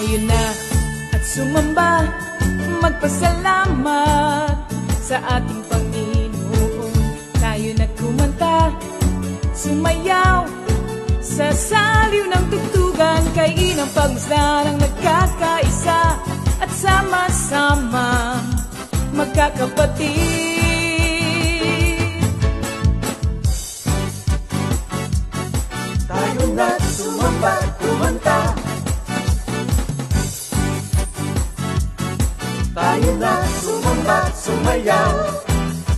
Tayo na at sumamba, magpasalamat sa ating Panginoon. Tayo na kumanta, sumayaw sa saliw ng tugtugan, kay inang pagmasdan ang nagkakaisa at sama-sama magkakapatid. Tayo na sumamba, kumanta. Tayo na sumamba, sumayaw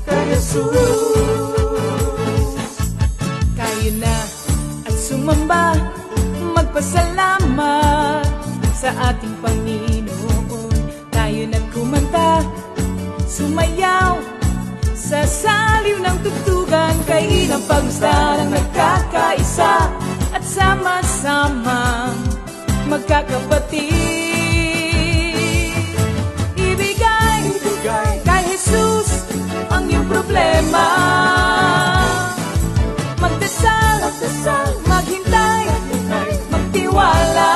kay Jesus. Tayo na at sumamba, magpasalamat sa ating Panginoon. Tayo na kumanta, sumayaw sa saliw ng tugtugan, kay inang pagmasdan ang nagkakaisa at sama-sama magkakapatid. Ibigay kay Jesus ang iyong problema. Magdasal, maghintay, magtiwala.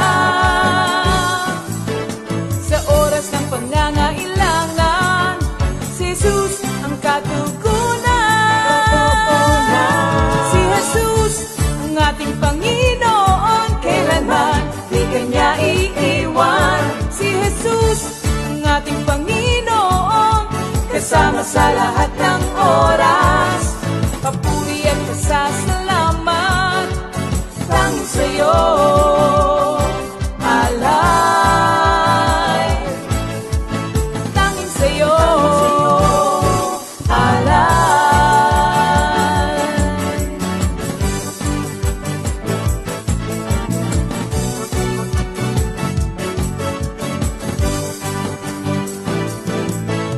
Sa oras ng pangangailangan, si Jesus ang katugunan. Si Jesus ang ating Panginoon, kailanman di Kanya iiwan. Si Jesus ang ating Panginoon, kasama sa lahat ng oras. Papuri at pasasalamat tanging sa'yo, alay. Tanging sa'yo, alay.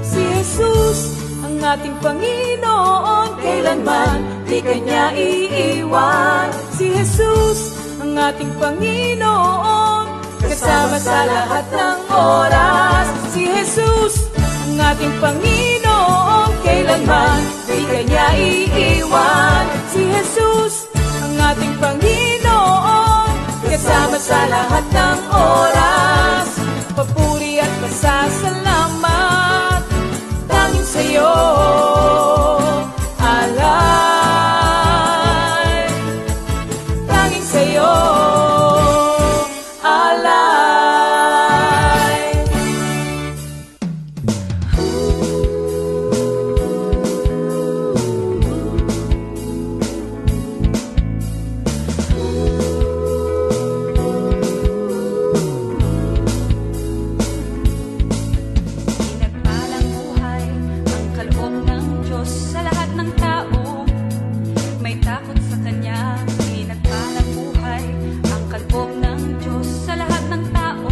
Si Jesus ang ating Panginoon, kailanman di Kanya iiwan. Si Jesus ang ating Panginoon, kasama sa lahat ng oras. Si Jesus ang ating Panginoon, kailanman di Kanya iiwan. Si Jesus ang ating Panginoon, kasama sa lahat ng oras. Papuri at pasasalamat tanging sa'yo, alay. Tanging sa'yo, alay. Pinagpalang buhay ang kaloob ng Diyos sa lahat ng tao. May takot sa Kanya. Pinagpalang buhay ang kaloob ng Diyos sa lahat ng tao.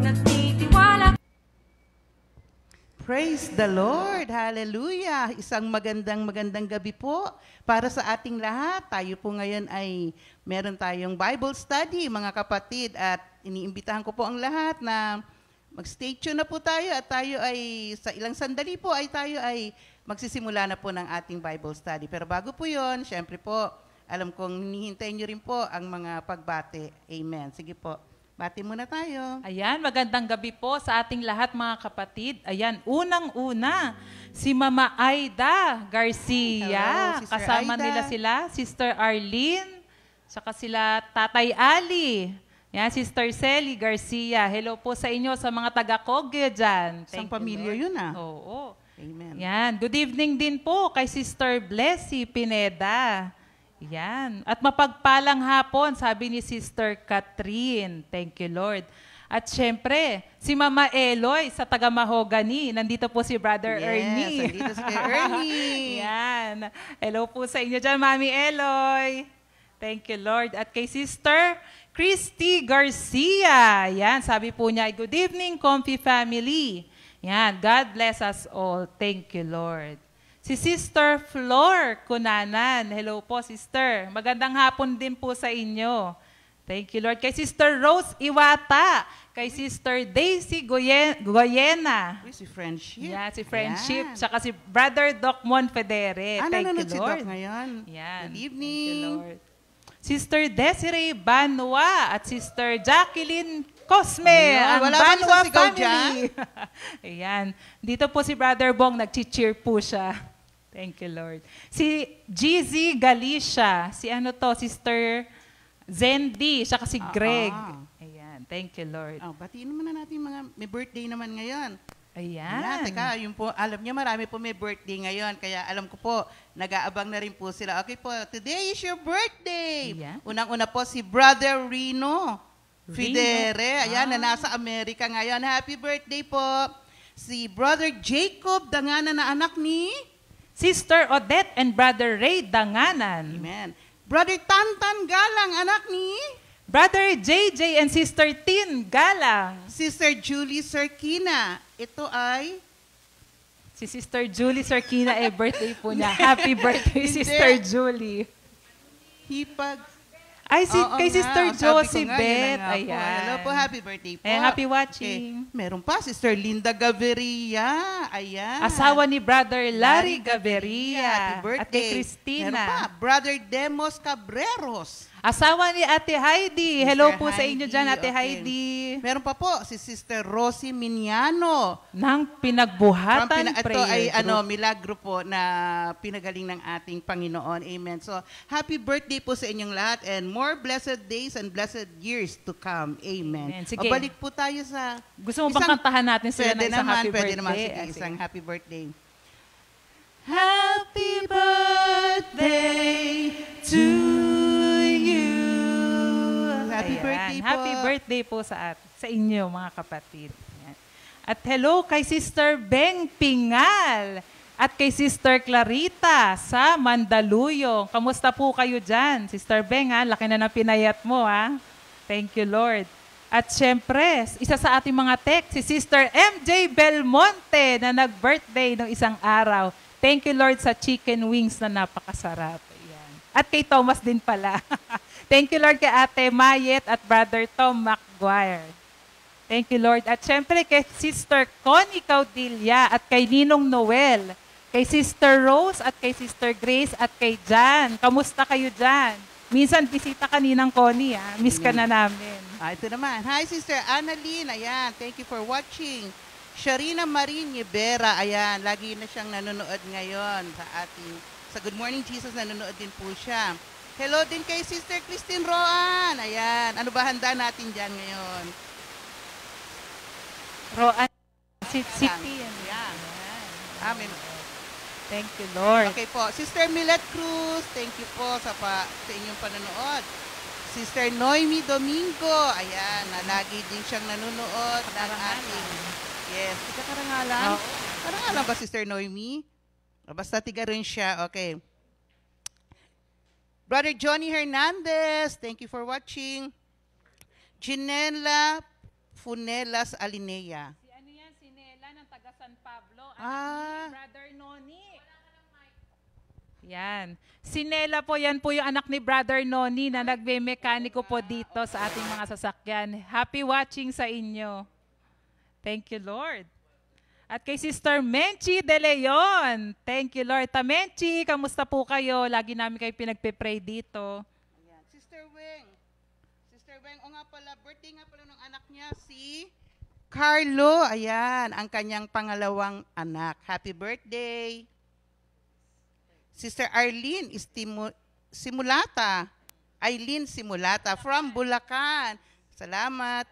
Nagtitiwala. Praise the Lord! Hallelujah! Isang magandang gabi po para sa ating lahat. Tayo po ngayon ay meron tayong Bible study, mga kapatid, at iniimbitahan ko po ang lahat na mag-stay tuned na po tayo at tayo ay sa ilang sandali po ay tayo ay magsisimula na po ng ating Bible study. Pero bago po yun, syempre po, alam kong hinihintayin nyo rin po ang mga pagbati. Amen. Sige po. Bati muna tayo. Ayan, magandang gabi po sa ating lahat mga kapatid. Ayan, unang-una, si Mama Aida Garcia. Hello, Sister Kasama Aida. nila sila, Sister Arlene, saka sila Tatay Ali. Yan, Sister Celi Garcia. Hello po sa inyo, sa mga taga-Kogyo dyan. Isang Thank you, pamilya Lord. yun ah. Oo. Amen. Yan, good evening din po kay Sister Blessy Pineda. Yan. At mapagpalang hapon, sabi ni Sister Catherine. Thank you, Lord. At syempre, si Mama Eloy sa taga Mahogany. Nandito po si Brother Ernie. Nandito si Ernie. Yan. Hello po sa inyo dyan, Mami Eloy. Thank you, Lord. At kay Sister Christy Garcia. Yan, sabi po niya, good evening, Comfy family. Yan, God bless us all. Thank you, Lord. Si Sister Flor Kunanan. Hello po, Sister. Magandang hapon din po sa inyo. Thank you, Lord. Kay Sister Rose Iwata. Kay Sister Daisy Goyena. Uy, si Friendship. Yeah, si Friendship. Yan. Saka si Brother Doc Monfedere. Thank you, Si Lord. Doc ngayon. Yan. Good evening. Thank you, Lord. Sister Desiree Banwa at Sister Jacqueline Cosme, Ayun, ang wala bang Banwa isang sigaw family. Ayan. Dito po si Brother Bong, nag-cheer po siya. Thank you, Lord. Si GZ Galicia, si ano to, Sister Zendi, siya kasi Greg. Ayan. Thank you, Lord. Batiin naman na natin mga may birthday naman ngayon. Ayan. Teka, yun po, alam niyo marami po may birthday ngayon, kaya alam ko po, nag-aabang na rin po sila. Okay po, today is your birthday. Ayan. Unang-una po si Brother Rino Fidere, ayan, na nasa Amerika ngayon. Happy birthday po. Si Brother Jacob Danganan na anak ni Sister Odette and Brother Ray Danganan. Amen. Brother Tantan Galang, anak ni Brother JJ and Sister Tin Galang. Sister Julie Serkina. Ito ay Si Sister Julie Sarkina, birthday po niya. Happy birthday, Hindi. Sister Julie. Hipag. Ay, Oo kay nga, Sister sabi ko Josie nga, yun Beth. na nga po. Ayan. Hello po, happy birthday po. Happy watching. Meron pa, Sister Linda Gaviria. Ayan. Asawa ni Brother Larry Happy Gaviria. birthday. At kay Christina. Meron pa, Brother Demos Cabreros. Asawa ni Ate Heidi. Hello Sister po sa inyo dyan, Ate okay. Heidi. Meron pa po, si Sister Rosie Miniano. Nang pinagbuhatan Ito prayer ay group. milagro po na pinagaling ng ating Panginoon. Amen. So, happy birthday po sa inyong lahat and more blessed days and blessed years to come. Amen. Amen. Sige. Mabalik po tayo sa... Gusto mo bang kantahan natin sila ng isang happy pwede birthday? naman. Sige, Sige. isang happy birthday. Happy birthday to you. Happy Ayan. birthday po. Happy birthday po sa inyo, mga kapatid. Ayan. At hello kay Sister Beng Pingal at kay Sister Clarita sa Mandaluyong. Kamusta po kayo dyan? Sister Beng, laki na ng pinayat mo, ha? Thank you, Lord. At syempre, isa sa ating mga text, si Sister MJ Belmonte na nag-birthday ng isang araw. Thank you, Lord, sa chicken wings na napakasarap. Ayan. At kay Thomas din pala. Thank you, Lord, kay Ate Mayet at Brother Tom McGuire. Thank you, Lord. At syempre, kay Sister Connie Caudilla at kay Ninong Noel, kay Sister Rose at kay Sister Grace at kay Jan. Kamusta kayo dyan? Minsan, bisita ka Ninang Connie, ha? Miss ka na namin. Ito naman. Hi, Sister Annalyn. Ayan, thank you for watching. Sharina Marie Rivera, ayan, lagi na siyang nanonood ngayon sa Good Morning Jesus, nanonood din po siya. Hello din kay Sister Christine Roan, ayan, ano ba handa natin dyan ngayon? Roan City. Ayan. Amen. Thank you, Lord. Okay po, Sister Millet Cruz, thank you po sa inyong panonood. Sister Noemi Domingo, ayan, lagi din siyang nanonood ng ating... Yes, tiga Karangalan. Karangalan ba, Sister Noemi? Basta tiga rin siya. Okay. Brother Johnny Hernandez, thank you for watching. Ginela Funelas Alinea. Si ano yan? Si Nela ng taga San Pablo. Ah. Ni Brother Noni. Yan. Si Nela po, yan po yung anak ni Brother Noni na nagme-mekaniko po dito sa ating mga sasakyan. Happy watching sa inyo. Thank you, Lord. At kay Sister Menchi De Leon. Thank you, Lord. Menchi, kamusta po kayo? Lagi namin kayo pinagpe-pray dito. Ayan. Sister Weng. Sister Weng, o nga pala, birthday nga pala ng anak niya, si Carlo. Ayan, ang kanyang pangalawang anak. Happy birthday. Sister Arlene Simulata. Eileen Simulata from Bulacan. Salamat.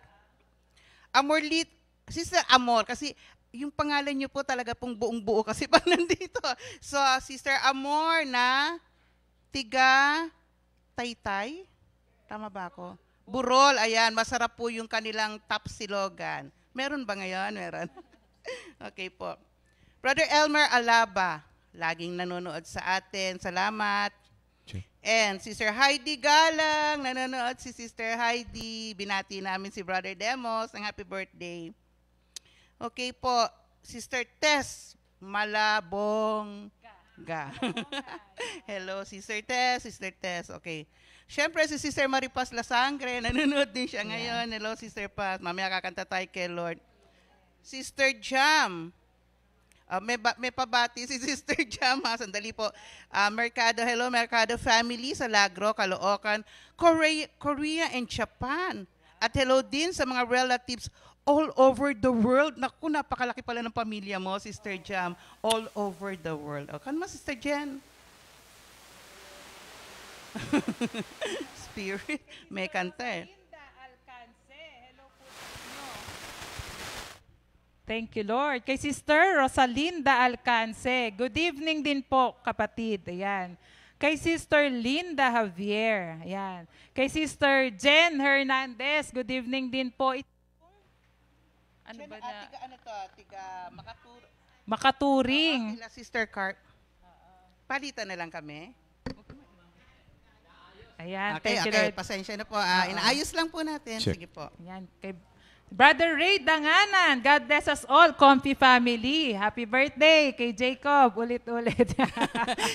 Amorlit, Sister Amor, kasi yung pangalan niyo po talaga pong buong-buo kasi pag nandito. So, Sister Amor na tiga Taytay. Tama ba ako? Burol, ayan, masarap po yung kanilang tapsilogan. Meron ba ngayon? Meron. Okay po. Brother Elmer Alaba, laging nanonood sa atin. Salamat. And Sister Heidi Galang, nanonood si Sister Heidi. Binati namin si Brother Demos ng happy birthday. Okay po, Sister Tess Malabongga. Hello, Sister Tess. Okay. Siyempre, si Sister Maripas Lasangre, nanonood din siya ngayon. Hello, Sister Paz. Mamaya kakanta tayo kay Lord. Sister Jam. May pabati si Sister Jam, ha? Sandali po. Mercado, hello, Mercado family sa Lagro, Caloocan, Korea and Japan. At hello din sa mga relatives all over the world. Naku, napakalaki pala ng pamilya mo, Sister Jam. All over the world. O, kan mo, Sister Jen? Spirit. May kanta eh. Thank you, Lord. Kay Sister Rosalinda Alcance, good evening din po, kapatid. Ayan. Kay Sister Linda Javier. Ayan. Kay Sister Jen Hernandez, good evening din po. Ano ba na? Tiga ano to? Tiga Makaturing. Sila Sister Cart. Palitan na lang kami. Ayan. Okay, Thank you, okay. Lord. Pasensya na po. Inaayos lang po natin. Check. Sige po. Ayan. Kay Brother Ray Danganan, God bless us all, Comfy family. Happy birthday kay Jacob, ulit-ulit.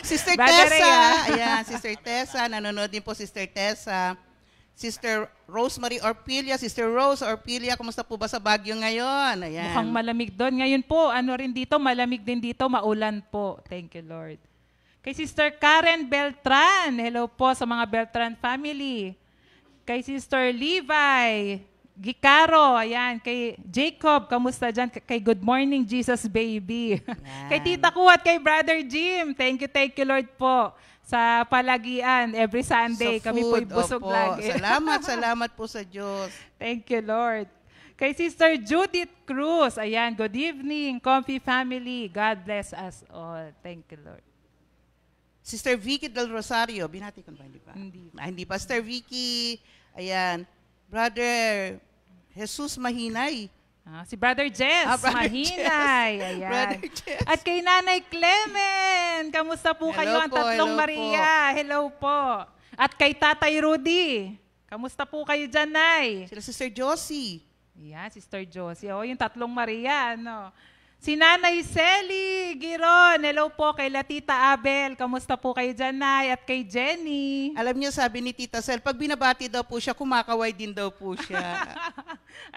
Sister Brother Tessa. Ray, Ayan, Sister Tessa. Nanonood din po Sister Tessa. Sister Rosemary Orpilia. Sister Rose Orpilia, kumusta po ba sa Baguio ngayon? Ayan. Mukhang malamig doon. Ngayon po, ano rin dito, malamig din dito, maulan po. Thank you, Lord. Kay Sister Karen Beltran, hello po sa mga Beltran family. Kay Sister Levi Gicaro, ayan. Kay Jacob, kamusta dyan? Kay Good Morning Jesus Baby. Kay Tita Ku at kay Brother Jim, thank you Lord po sa palagian every Sunday. Sa Kami food, po'y busog opo. lagi. Salamat po sa Diyos. Thank you, Lord. Kay Sister Judith Cruz, ayan, good evening, Comfy family. God bless us all. Thank you, Lord. Sister Vicky Del Rosario, binati ko na ba? Hindi pa? Hindi. Hindi pa. Sister Vicky, ayan. Brother Jesus Mahinay. Si Brother Jess, Brother Mahinay. Jess. Ayan. Brother Jess. At kay Nanay Clemen, kamusta po Hello kayo ang po, tatlong hello Maria? Hello po. At kay Tatay Rudy, kamusta po kayo dyan, Nay? Sila Sister Josie. Ayan, Sister Josie. O, yung tatlong Maria, ano. Si Nanay Selly Giron, hello po kay Latita Abel. Kamusta po kayo dyan, Nay? At kay Jenny. Alam niyo, sabi ni Tita Sel, pag binabati daw po siya, kumakaway din daw po siya.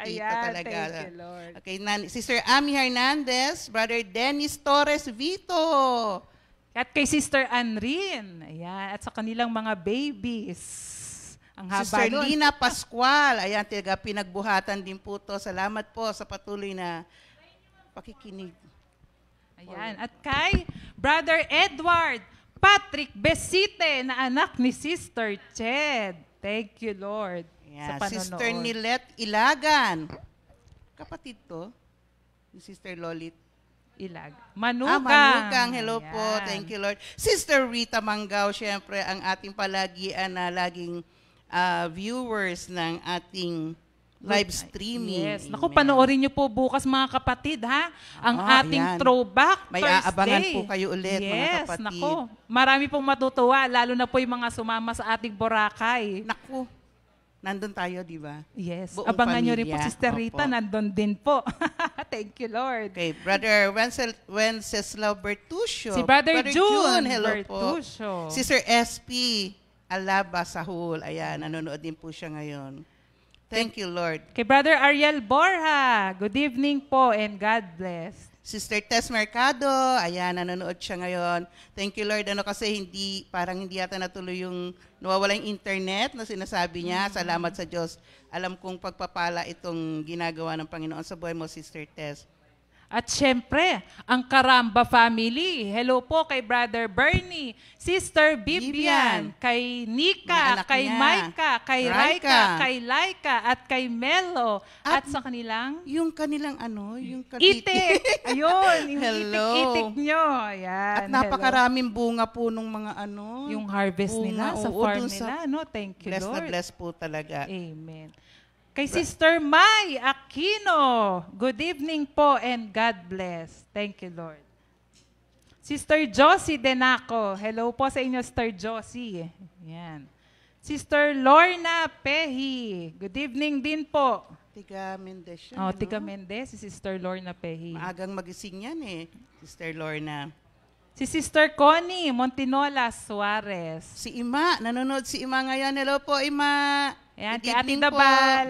Ayan, talaga. thank you, Lord. Okay, Sister Ami Hernandez, Brother Dennis Torres Vito. At kay Sister Anrin. Ayan, at sa kanilang mga babies. Ang haba Sister nun. Lina Pascual, ayan, tiga pinagbuhatan din po to. Salamat po sa patuloy na pakikinig. Ayan. At kay Brother Edward Patrick Besite na anak ni Sister Ched. Thank you, Lord, sa Ayan, panonood. Sister Nilet Ilagan. Kapatid to, ni Sister Lolit. Ilag. Manugang. Manugang, hello po. Ayan. Thank you, Lord. Sister Rita Manggao, syempre, ang ating palagian na laging viewers ng ating live streaming. Yes. Amen. Naku, panoorin niyo po bukas, mga kapatid, ha? Ang ating ayan. Throwback May Thursday. aabangan po kayo ulit, mga yes, kapatid. Naku, marami pong matutuwa, lalo na po yung mga sumama sa ating Boracay. Naku, nandun tayo, di ba? Yes. Buong Abangan nyo rin po, pamilya. Sister Rita, Opo. nandun din po. Thank you, Lord. Okay, Brother Wenceslao Bertuccio. Si Brother June hello Bertuccio. po. Sister SP Alaba Sahul. Ayan, nanonood din po siya ngayon. Thank you, Lord. Kay Brother Ariel Borja, good evening po and God bless. Sister Tess Mercado, ayan, nanonood siya ngayon. Thank you, Lord. Kasi parang hindi yata natuloy yung nawawala yung internet na sinasabi niya. Salamat sa Diyos. Alam kong pagpapala itong ginagawa ng Panginoon sa buhay mo, Sister Tess. At syempre, ang Karamba family. Hello po kay Brother Bernie, Sister Vivian, kay Mga Nika, anak kay niya. Maika, kay Raika. Raika, kay Laika, at kay Melo, at At sa kanilang Yung kanilang yung katiti. itik. Ayun, yung Hello. itik-itik nyo. Ayan, At napakaraming bunga po nung mga hello. Yung harvest nila bunga, sa oo, farm dun sa- nila. No? Thank you, Bless na Lord. bless po talaga. Amen. Kay Sister Mai Aquino, good evening po and God bless. Thank you, Lord. Sister Josie Denaco, hello po sa inyo, Sister Josie. Yan. Sister Lorna Pehi, good evening din po. Tiga Mendez siya. Oh, no? Tika Mendez, si Sister Lorna Pehi. Maagang magising yan Sister Lorna. Si Sister Connie Montinola Suarez. Si Ima, nanonood si Ima ngayon. Hello po, Ima. Ayan, Good kay Ate evening po. Dabal.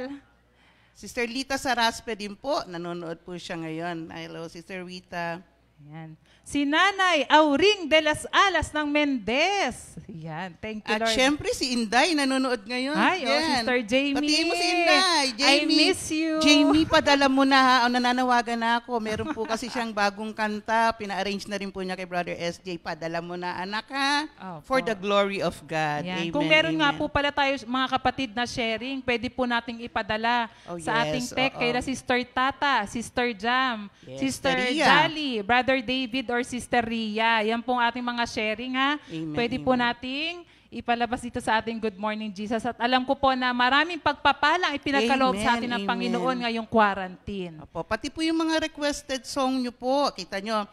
Sister Lita Saraspe din po. Nanonood po siya ngayon. Hello, Sister Rita. Ayan. Si Nanay Auring de las Alas ng Mendez. Yan. Thank you, At Lord. syempre si Inday nanonood ngayon. Ay, Yan. Sister Jamie. Patiin mo si Inday. I miss you. Jamie, padala mo na ha. O, nananawagan na ako. Meron po kasi siyang bagong kanta. Pina-arrange na rin po niya kay Brother SJ. Padala mo na, anak ha. Opo. For the glory of God. Yan. Amen. Kung meron nga amen. po pala tayo mga kapatid na sharing, pwede po nating ipadala Oh, sa yes, ating tech oo. kay Sister Tata, Sister Jam, Yes, Sister Ria. Jolly, Brother David or Sister Ria. Yan pong ating mga sharing ha. Amen, Pwede po amen. nating ipalabas dito sa ating Good Morning Jesus. At alam ko po na maraming pagpapalang ipinagkaloob sa Amen, atin ng amen. Panginoon ngayong quarantine. Opo, pati po yung mga requested song nyo po. Kita nyo,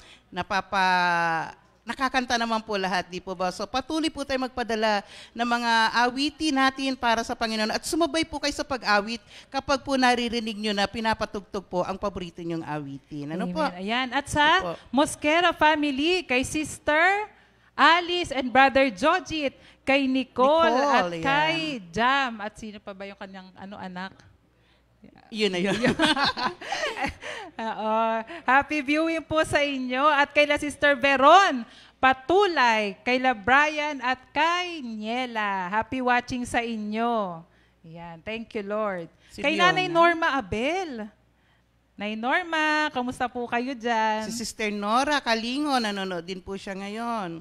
nakakanta naman po lahat, di po ba? So patuloy po tayo magpadala ng mga awitin natin para sa Panginoon. At sumabay po kayo sa pag-awit kapag po naririnig nyo na pinapatugtog po ang paborito nyong awitin. Ano po? Amen. Ayan. At sa Opo. Mosquera family, kay Sister Alice and Brother Jojit, kay Nicole at Nicole, kay Jam. At sino pa ba yung kanyang anak? Yun na yun. Oo. Happy viewing po sa inyo. At kay la Sister Veron Patulay, kay la Brian at kay Niela. Happy watching sa inyo. Ayan. Thank you, Lord. Si Kay Leona. Nanay Norma Abel. Nay Norma, kamusta po kayo dyan? Si Sister Nora Kalingo, nanonood din po siya ngayon.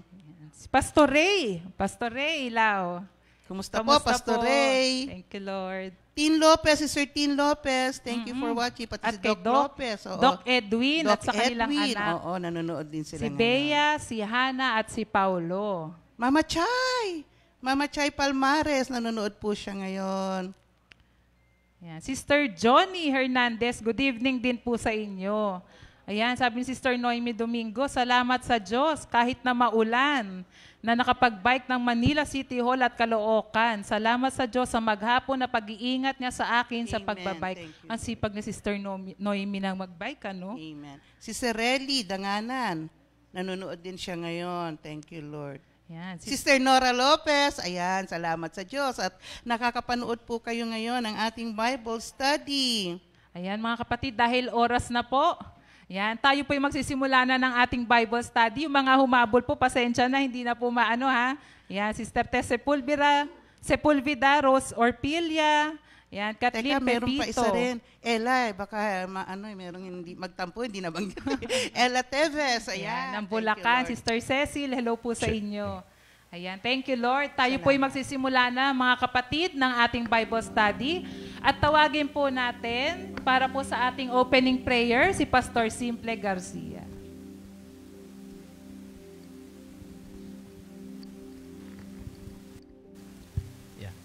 Si Pastor Ray Ilao. Kumusta po, Pastor Ray? Thank you, Lord. Tin Lopez, si Sir Tin Lopez, thank you for watching. Pati At si kay Doc Lopez. Oo. Doc Edwin at Doc sa kanilang Edwin. anak. Oo, nanonood din sila Si ngayon. Bea, si Hana at si Paulo. Mama Chay Palmares, nanonood po siya ngayon. Ayan. Sister Johnny Hernandez, good evening din po sa inyo. Ayan, sabi ni Sister Noemi Domingo, salamat sa Diyos kahit na maulan na nakapag-bike ng Manila City Hall at Caloocan. Salamat sa Diyos sa maghapon na pag-iingat niya sa akin sa Amen. pagbabike. Thank you. Ang sipag ni Sister Noemi nang magbike, ano? Amen. Si Sereli Danganan, nanonood din siya ngayon. Thank you, Lord. Ayan. Sister Nora Lopez, ayan, salamat sa Diyos. At nakakapanood po kayo ngayon ng ating Bible study. Ayan mga kapatid, dahil oras na po, yan, tayo po yung magsisimula na ng ating Bible study. Yung mga humabol po, pasensya na, hindi na po maano ha. Yan, Sister Tess Sepulveda, Rose Orpilia, yan, Kathleen Teka, meron Pepito. pa isa rin. Ella, baka merong hindi magtampo, hindi nabanggit. Ella Teves, Ayan, ayan. ng Thank you, Bulacan, Lord. Sister Cecil, hello po sa inyo. Ayan, thank you Lord. Tayo po yung magsisimula na mga kapatid ng ating Bible study. At tawagin po natin para po sa ating opening prayer si Pastor Simple Garcia.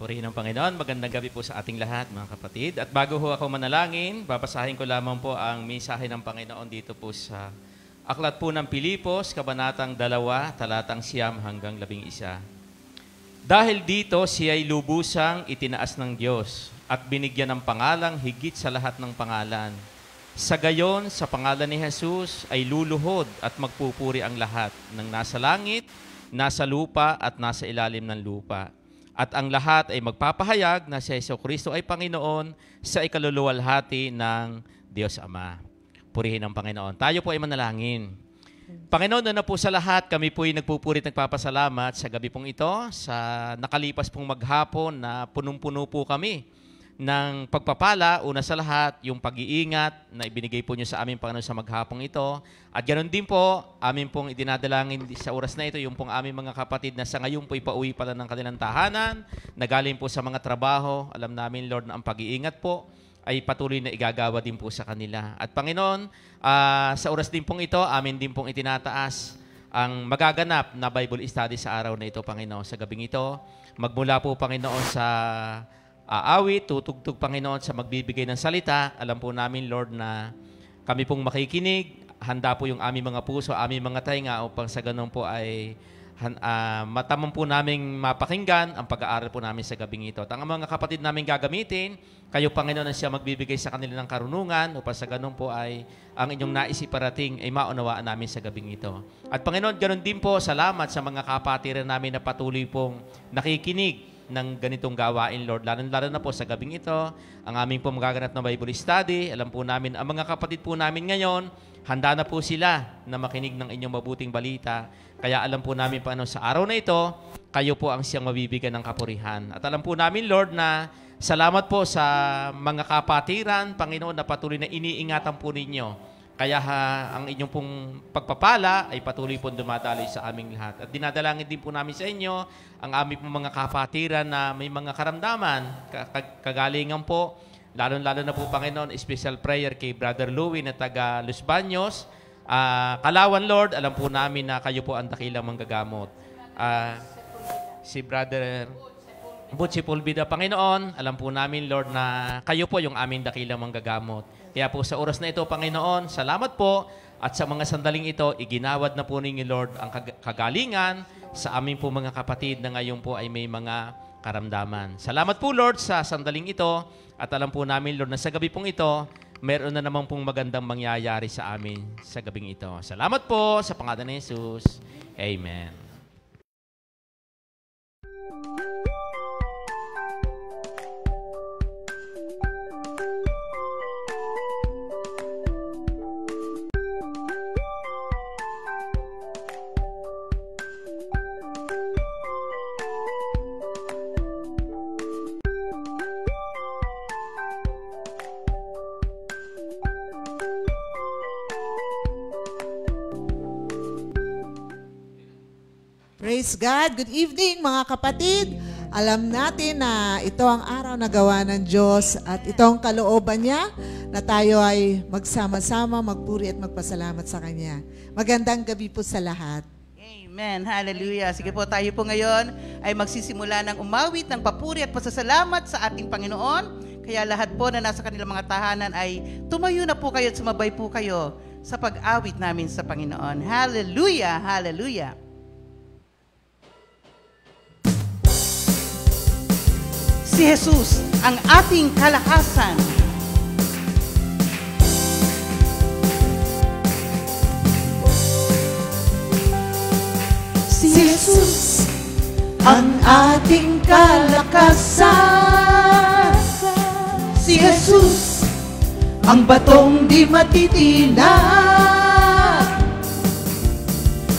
Purihin ang Panginoon. Magandang gabi po sa ating lahat, mga kapatid. At bago ho ako manalangin, babasahin ko lamang po ang mensahe ng Panginoon dito po sa Aklat po ng Pilipos, Kabanatang 2, Talatang 9 hanggang 11. Dahil dito, siya ay lubusang itinaas ng Diyos at binigyan ng pangalang higit sa lahat ng pangalan. Sa gayon, sa pangalan ni Jesus ay luluhod at magpupuri ang lahat ng nasa langit, nasa lupa at nasa ilalim ng lupa. At ang lahat ay magpapahayag na si Jesucristo ay Panginoon sa ikaluluwalhati ng Diyos Ama. Purihin ang Panginoon. Tayo po ay manalangin. Panginoon, na po sa lahat, kami po ay nagpupurit, nagpapasalamat sa gabi pong ito, sa nakalipas pong maghapon na punong-puno po kami ng pagpapala, una sa lahat, yung pag-iingat na ibinigay po niyo sa aming Panginoon sa maghapong ito. At ganoon din po, amin pong idinadalangin sa oras na ito, yung pong aming mga kapatid na sa ngayon po ipauwi pala ng kanilang tahanan, nagaling po sa mga trabaho. Alam namin, Lord, na ang pag-iingat po ay patuloy na igagawa din po sa kanila. At Panginoon, sa oras din pong ito, amin din pong itinataas ang magaganap na Bible study sa araw na ito, Panginoon, sa gabing ito. Magmula po, Panginoon, sa awit, tutugtog, Panginoon, sa magbibigay ng salita. Alam po namin, Lord, na kami pong makikinig. Handa po yung aming mga puso, aming mga tainga upang sa ganun po ay matamang po naming mapakinggan ang pag-aaral po namin sa gabing ito. At ang mga kapatid namin gagamitin, kayo, Panginoon, na siya magbibigay sa kanila ng karunungan upang sa ganun po ay ang inyong naisiparating ay maunawaan namin sa gabing ito. At Panginoon, ganun din po, salamat sa mga kapatiran namin na patuloy pong nakikinig ng ganitong gawain, Lord. Lalo na po sa gabing ito, ang aming po magaganap na Bible study. Alam po namin, ang mga kapatid po namin ngayon, handa na po sila na makinig ng inyong mabuting balita. Kaya alam po namin, Panginoon, sa araw na ito, kayo po ang siyang mabibigyan ng kapurihan. At alam po namin, Lord, na salamat po sa mga kapatiran, Panginoon, na patuloy na iniingatan po ninyo. Kaya ang inyong pong pagpapala ay patuloy pong dumadaloy sa aming lahat. At dinadalangin din po namin sa inyo ang aming pong mga kapatiran na may mga karamdaman, kagalingan po. Lalo na po, Panginoon, special prayer kay Brother Louie na taga Los Baños. Kalawan, Lord, alam po namin na kayo po ang dakilang manggagamot. Si Brother Butsi Pulbida, Panginoon, alam po namin, Lord, na kayo po yung aming dakilang manggagamot. Kaya po sa oras na ito, Panginoon, salamat po. At sa mga sandaling ito, iginawad na po ninyo, Lord, ang kagalingan sa aming po mga kapatid na ngayon po ay may mga karamdaman. Salamat po, Lord, sa sandaling ito. At alam po namin, Lord, na sa gabi pong ito, meron na naman pong magandang mangyayari sa amin sa gabing ito. Salamat po sa pangalan ni Jesus. Amen. Praise God. Good evening mga kapatid. Alam natin na ito ang araw na gawa ng Diyos at ito ang kalooban niya na tayo ay magsama-sama, magpuri at magpasalamat sa Kanya. Magandang gabi po sa lahat. Amen. Hallelujah. Sige po, tayo po ngayon ay magsisimula ng umawit ng papuri at pasasalamat sa ating Panginoon. Kaya lahat po na nasa kanilang mga tahanan ay tumayo na po kayo at sumabay po kayo sa pag-awit namin sa Panginoon. Hallelujah. Hallelujah. Si Jesus, ang ating kalakasan. Si Jesus, ang ating kalakasan. Si Jesus, ang batong di matitinag,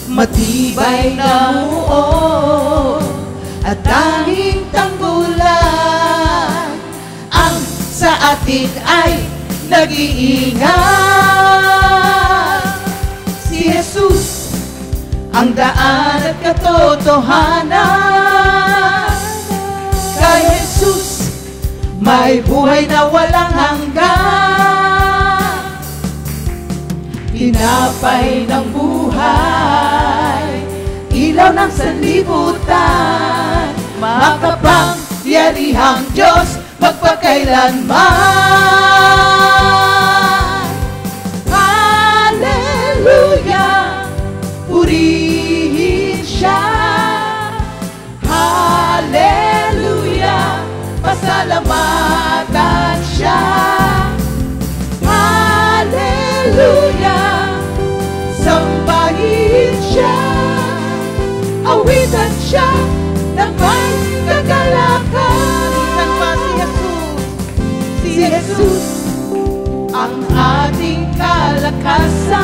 matibay na muo at tanging tanggulan, ang sa atin ay nag-iingat. Si Jesus, ang daan at katotohanan. Kay Jesus, may buhay na walang hanggan. Tinapay ng buhay, ilaw ng sanlibutan, makapangyarihang Diyos magpakailanman. Hallelujah, purihin siya. Hallelujah, pasalamatan siya. Hallelujah, sambahin siya. Awitan siya ng may kagalakan. Isan pa si Jesus. Si Jesus, ang ating kalakasan.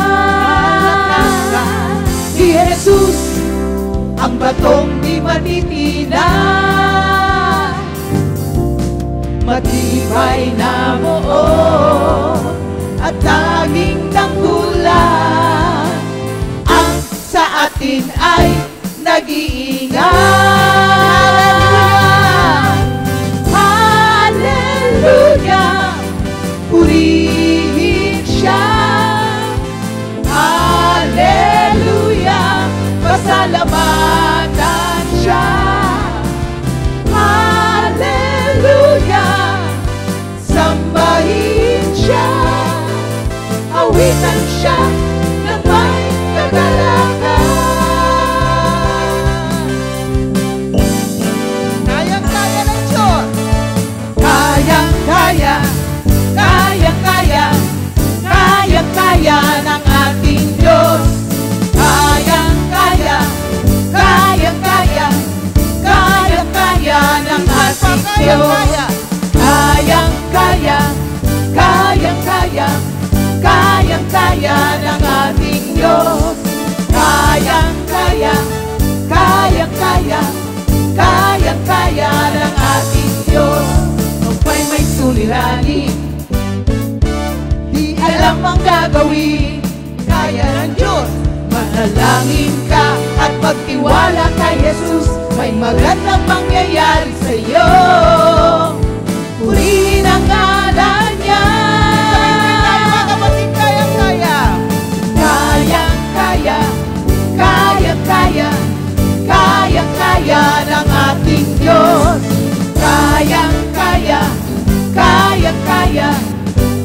Si Jesus, ang batong di matitinag, matibay na muo at tanging tanggulan, ang sa atin ay nag-iingat. Hallelujah, purihin siya. Hallelujah, pasalamatan siya. Hallelujah, sambahin siya. Awitan siya ng may kagalakan. Kayang-kaya ng Diyos. Kayang-kaya, kayang-kaya lamang gagawin. Kaya ng Diyos, manalangin ka at magtiwala kay Jesus. May magandang mangyayari sa iyo. Purihin ang ngalan niya. Kayang-kaya. Kayang-kaya. Kayang-kaya. Kayang-kaya ng ating Diyos. Kayang-kaya. Kayang-kaya.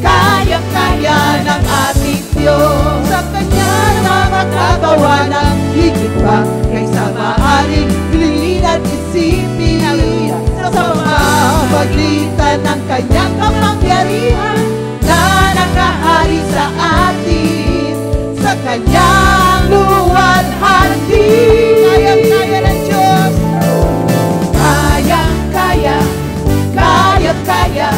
Kayang-kaya ng ating Diyos. Sa Kanya na makagawa ng higit pa kaysa maaaring hilingin at isipin. Sa pamamagitan ng Kanyang kapangyarihan na nakahari sa atin. Sa Kanyang luwalhati. Kayang-kaya ng Diyos. Kayang-kaya. Kayang-kaya.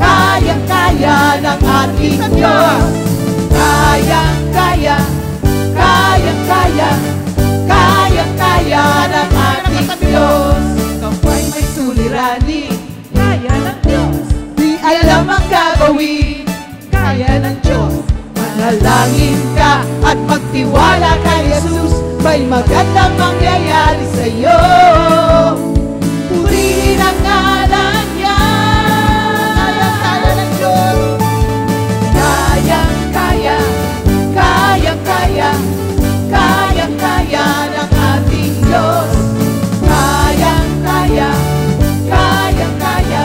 Kayang-kaya ng ating Diyos. Kayang-kaya. Kayang-kaya. Kayang-kaya ng ating Diyos. Kapag may suliranin, kaya ng Diyos. Di alam ang gagawin, kaya ng Diyos. Manalangin ka at magtiwala kay Jesus. May magandang mangyayari sa iyo. Purihin ang ngalan niya. Kaya ng Diyos. Kayang-kaya. Kayang-kaya. Kayang-kaya ng ating Diyos. Kayang-kaya. Kayang-kaya.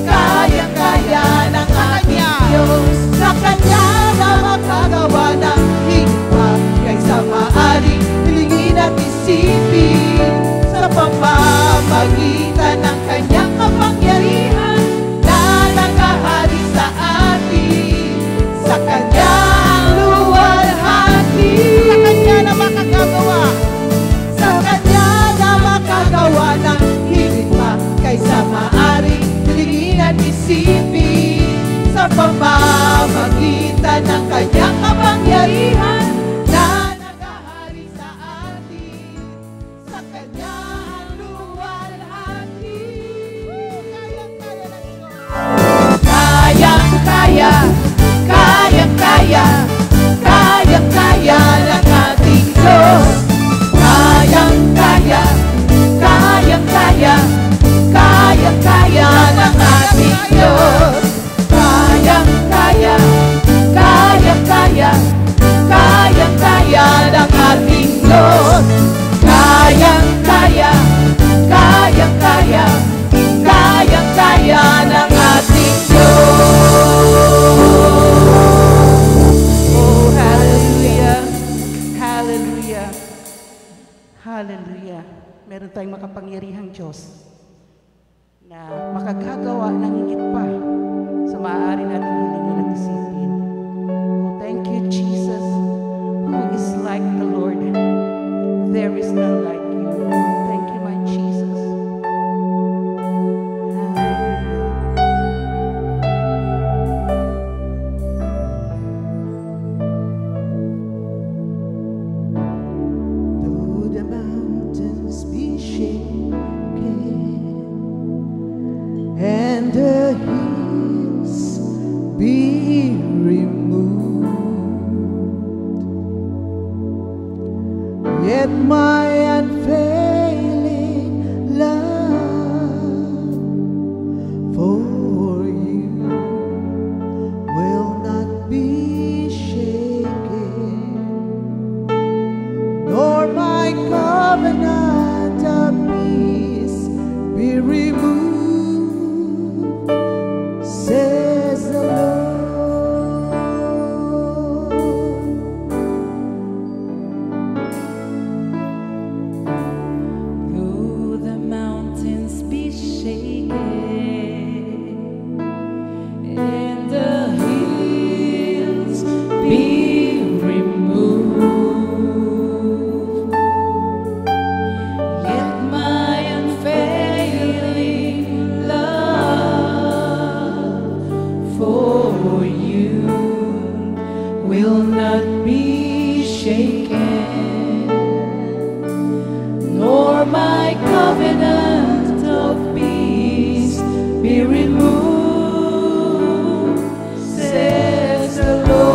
Kayang-kaya ng ating Diyos. Sa Kanya na makagawa ng higit pa kaysa maaaring hilingin at isipin. Sa pamamagitan ng Kanyang kapangyarihan na nakahari sa atin. Sa Kanyang luwalhati. Sa Kanya na makagagawa. Sa Kanya na makagawa ng higit pa kaysa maaaring hilingin at isipin. Sa pamamagitan ng Kanyang kapangyarihan na nakahari sa atin. Sa Kanyang luwalhati. Kayang-kaya. Kayang-kaya. Kayang-kaya ng ating Diyos. Kayang-kaya. Kayang-kaya. Kayang-kaya ng ating Diyos. Kayang-kaya. Kayang-kaya. Kayang-kaya ng ating Diyos. Kayang-kaya. Kayang-kaya. Kayang-kaya ng ating Diyos. Oh, hallelujah. Hallelujah. Hallelujah. Meron tayong makapangyarihang Diyos na makagagawa ng higit pa sa maaari nating hilingin at isipin. Oh, thank you, Jesus, who is like the Lord. There is none like you. Thank you, my Jesus. Though the mountains be shaken and the hills be removed, yet my unfailing love for you will not be shaken, nor my covenant of peace be removed, says the Lord. Though the mountains be shaken and the hills be removed, yet my unfailing love for you will not be shaken, nor my covenant of peace be removed, says the Lord.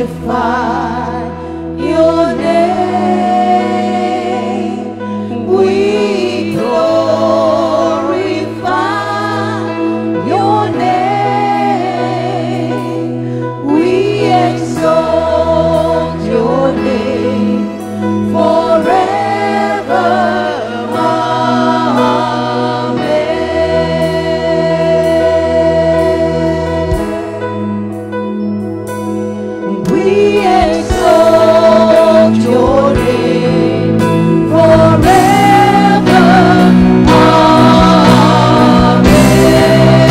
magnify your name. We glorify your name. We exalt your name forever. We exalt your name forever. Amen.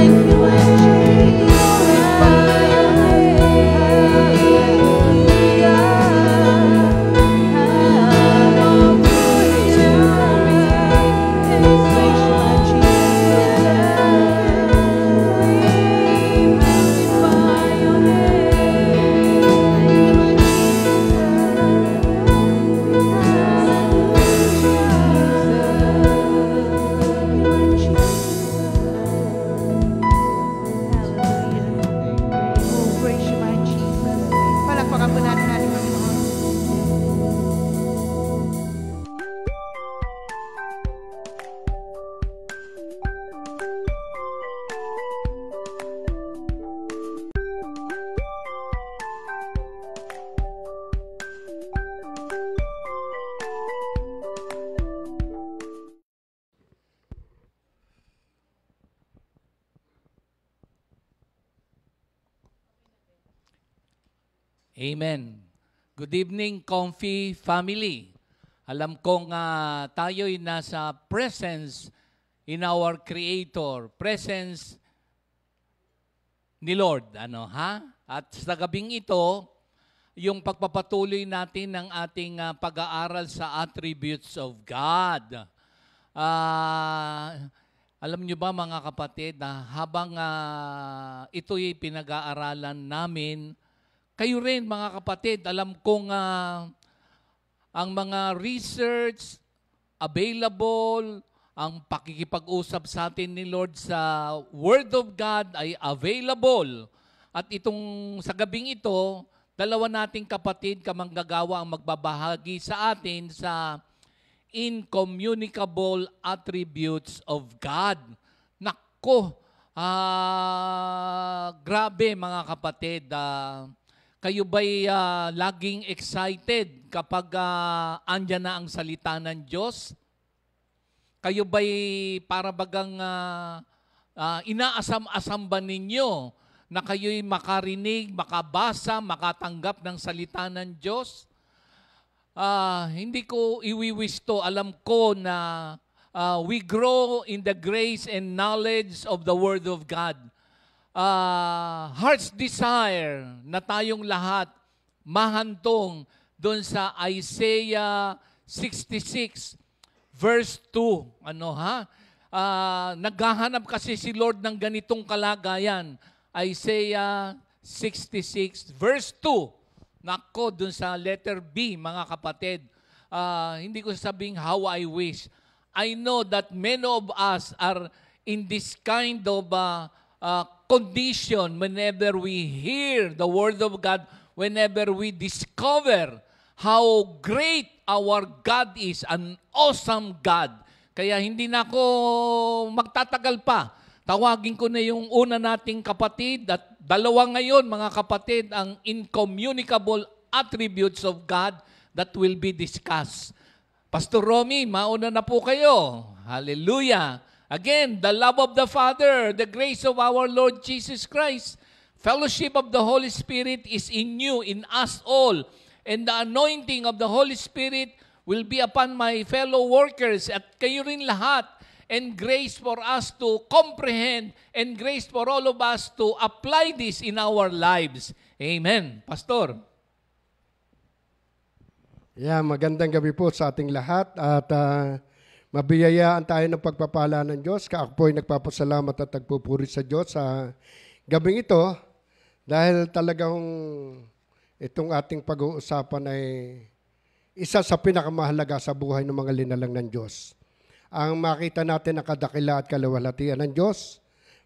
Thank you, Oh, praise you, my Jesus. Palakpakan po natin ang ating Panginoon. Amen. Good evening, Comfy family. Alam kong tayo'y nasa presence in our Creator, presence ni Lord. At sa gabing ito, yung pagpapatuloy natin ng ating pag-aaral sa attributes of God. Alam nyo ba mga kapatid, na habang ito'y pinag-aaralan namin, kayo rin mga kapatid, alam kong ang mga research available, ang pakikipag-usap sa atin ni Lord sa Word of God ay available. At itong sa gabing ito, dalawa nating kapatid kamanggagawa ang magbabahagi sa atin sa incommunicable attributes of God. Nako, grabe mga kapatid, kayo ba'y laging excited kapag andyan na ang salita ng Diyos? Kayo ba'y para bagang inaasam-asam ba ninyo na kayo'y makarinig, makabasa, makatanggap ng salita ng Diyos? Hindi ko iwiwish to. Alam ko na we grow in the grace and knowledge of the Word of God. Heart's desire na tayong lahat mahantong doon sa Isaiah 66 verse 2. Naghahanap kasi si Lord ng ganitong kalagayan. Isaiah 66 verse 2. Nako, doon sa letter B, mga kapatid. Hindi ko sabing how I wish. I know that many of us are in this kind of condition whenever we hear the Word of God, whenever we discover how great our God is, an awesome God. Kaya hindi na ako magtatagal pa. Tawagin ko na yung una nating kapatid at dalawa ngayon mga kapatid ang incommunicable attributes of God that will be discussed. Pastor Romy, mauna na po kayo. Hallelujah. Again, the love of the Father, the grace of our Lord Jesus Christ, fellowship of the Holy Spirit is in you, in us all. And the anointing of the Holy Spirit will be upon my fellow workers at kayo rin lahat. And grace for us to comprehend and grace for all of us to apply this in our lives. Amen. Pastor. Yeah, magandang gabi po sa ating lahat at Mabiyayaan tayo ng pagpapala ng Diyos. Ako po ay nagpapasalamat at nagpupuri sa Diyos sa gabing ito dahil talagang itong ating pag-uusapan ay isa sa pinakamahalaga sa buhay ng mga linalang ng Diyos. Ang makita natin ang kadakila at kaluwalhatian ng Diyos.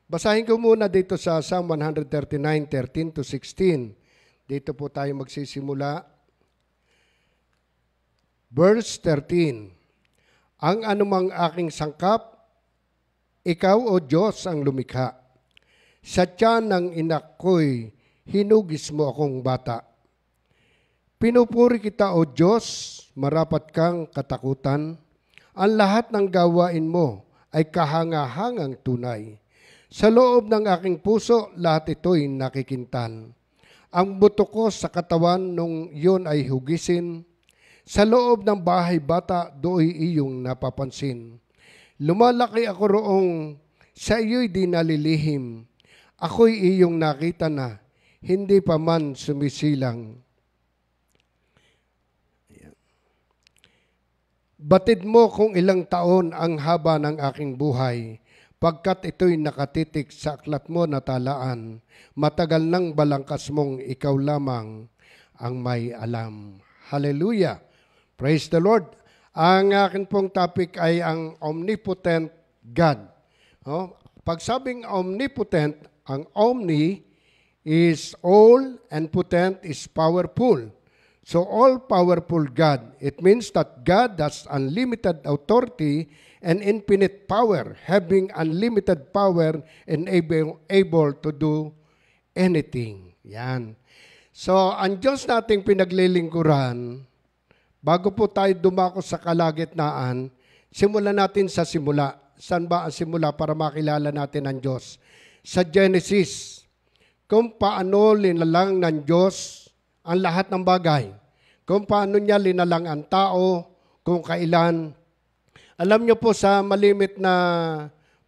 Basahin ko muna dito sa Psalm 139:13-16. Dito po tayo magsisimula. Verse 13. Ang anumang aking sangkap, ikaw o Diyos ang lumikha. Sa tiyan ng inak ko'y hinugis mo akong bata. Pinupuri kita o Diyos, marapat kang katakutan. Ang lahat ng gawain mo ay kahangahangang tunay. Sa loob ng aking puso, lahat ito'y nakikintan. Ang buto ko sa katawan nung yun ay hugisin. Sa loob ng bahay bata, do'y iyong napapansin. Lumalaki ako roong sa iyo'y di nalilihim. Ako'y iyong nakita na, hindi pa man sumisilang. Batid mo kung ilang taon ang haba ng aking buhay, pagkat ito'y nakatitik sa aklat mo na talaan. Matagal nang balangkas mong ikaw lamang ang may alam. Hallelujah! Praise the Lord. Ang akin pong topic ay ang omnipotent God. Pag sabing omnipotent, ang omni is all and potent is powerful. So all-powerful God. It means that God has unlimited authority and infinite power, having unlimited power and able to do anything. Yan. So ang Diyos nating pinaglilingkuran, bago po tayo dumako sa kalagitnaan, simulan natin sa simula. Saan ba ang simula para makilala natin ang Diyos? Sa Genesis, kung paano linalang ng Diyos ang lahat ng bagay. Kung paano niya linalang ang tao, kung kailan. Alam niyo po sa malimit na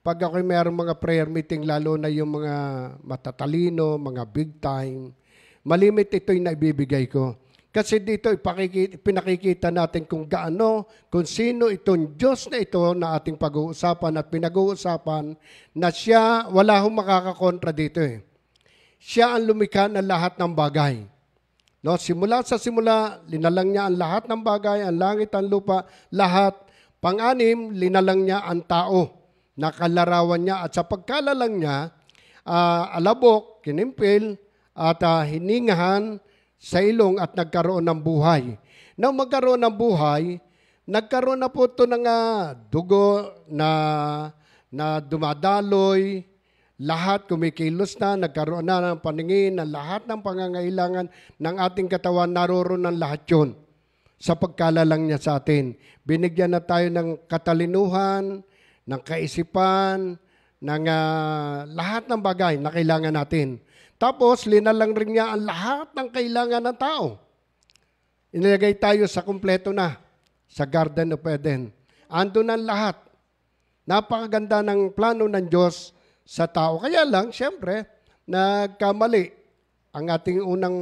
pag ako'y mayroong mga prayer meeting, lalo na yung mga matatalino, mga big time, malimit ito'y naibibigay ko. Kasi dito pinakikita natin kung gaano, kung sino itong Diyos na ito na ating pag-uusapan at pinag-uusapan na siya, wala hong makakakontra dito eh. Siya ang lumikha ng lahat ng bagay. No, simula sa simula, linalang niya ang lahat ng bagay, ang langit, ang lupa, lahat. Pang-anim, linalang niya ang tao, nakalarawan niya at sa pagkalalang niya, alabok, kinimpil, at hiningahan, sa ilong at nagkaroon ng buhay. Nang magkaroon ng buhay, nagkaroon na po ito ng dugo na dumadaloy, lahat kumikilos na, nagkaroon na ng paningin, na lahat ng pangangailangan ng ating katawan, naroon ng lahat yun sa pagkalalang niya sa atin. Binigyan na tayo ng katalinuhan, ng kaisipan, ng lahat ng bagay na kailangan natin. Tapos, linalang rin niya ang lahat ng kailangan ng tao. Inilagay tayo sa kumpleto na, sa Garden of Eden. Ando na lahat. Napakaganda ng plano ng Diyos sa tao. Kaya lang, siyempre, nagkamali ang ating unang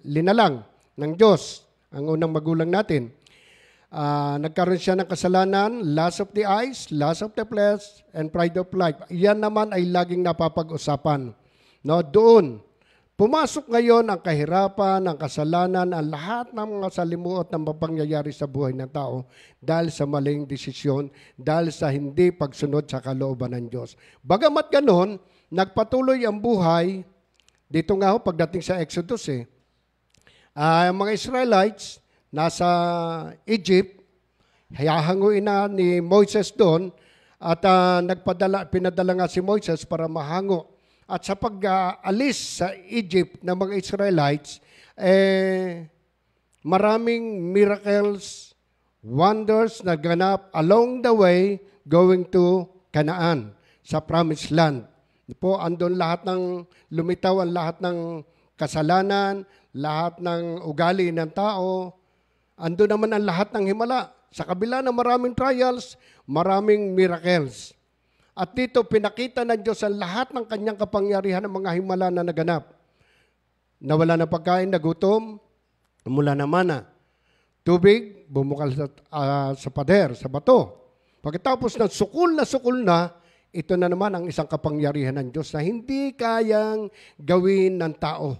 linalang ng Diyos, ang unang magulang natin. Nagkaroon siya ng kasalanan, lust of the eyes, lust of the flesh, and pride of life. Yan naman ay laging napapag-usapan. No, doon, pumasok ngayon ang kahirapan, ang kasalanan, ang lahat ng mga salimuot na mapangyayari sa buhay ng tao dahil sa maling desisyon, dahil sa hindi pagsunod sa kalooban ng Diyos. Bagamat ganon, nagpatuloy ang buhay, dito nga ho, pagdating sa Exodus ang mga Israelites, nasa Egypt, hahanguin na ni Moises doon, at pinadala nga si Moises para mahango. At sa pag-alis sa Egypt ng mga Israelites, maraming miracles, wonders na ganap along the way going to Canaan, sa Promised Land. Po, andun lahat ng lumitaw, ang lahat ng kasalanan, lahat ng ugali ng tao. Andun naman ang lahat ng himala. Sa kabila ng maraming trials, maraming miracles. At dito, pinakita ng Diyos ang lahat ng kanyang kapangyarihan ng mga himala na naganap. Nawala ng pagkain, nagutom, mula na mana. tubig, bumukal sa pader, sa bato. Pagkatapos ng sukul na, ito na naman ang isang kapangyarihan ng Diyos na hindi kayang gawin ng tao.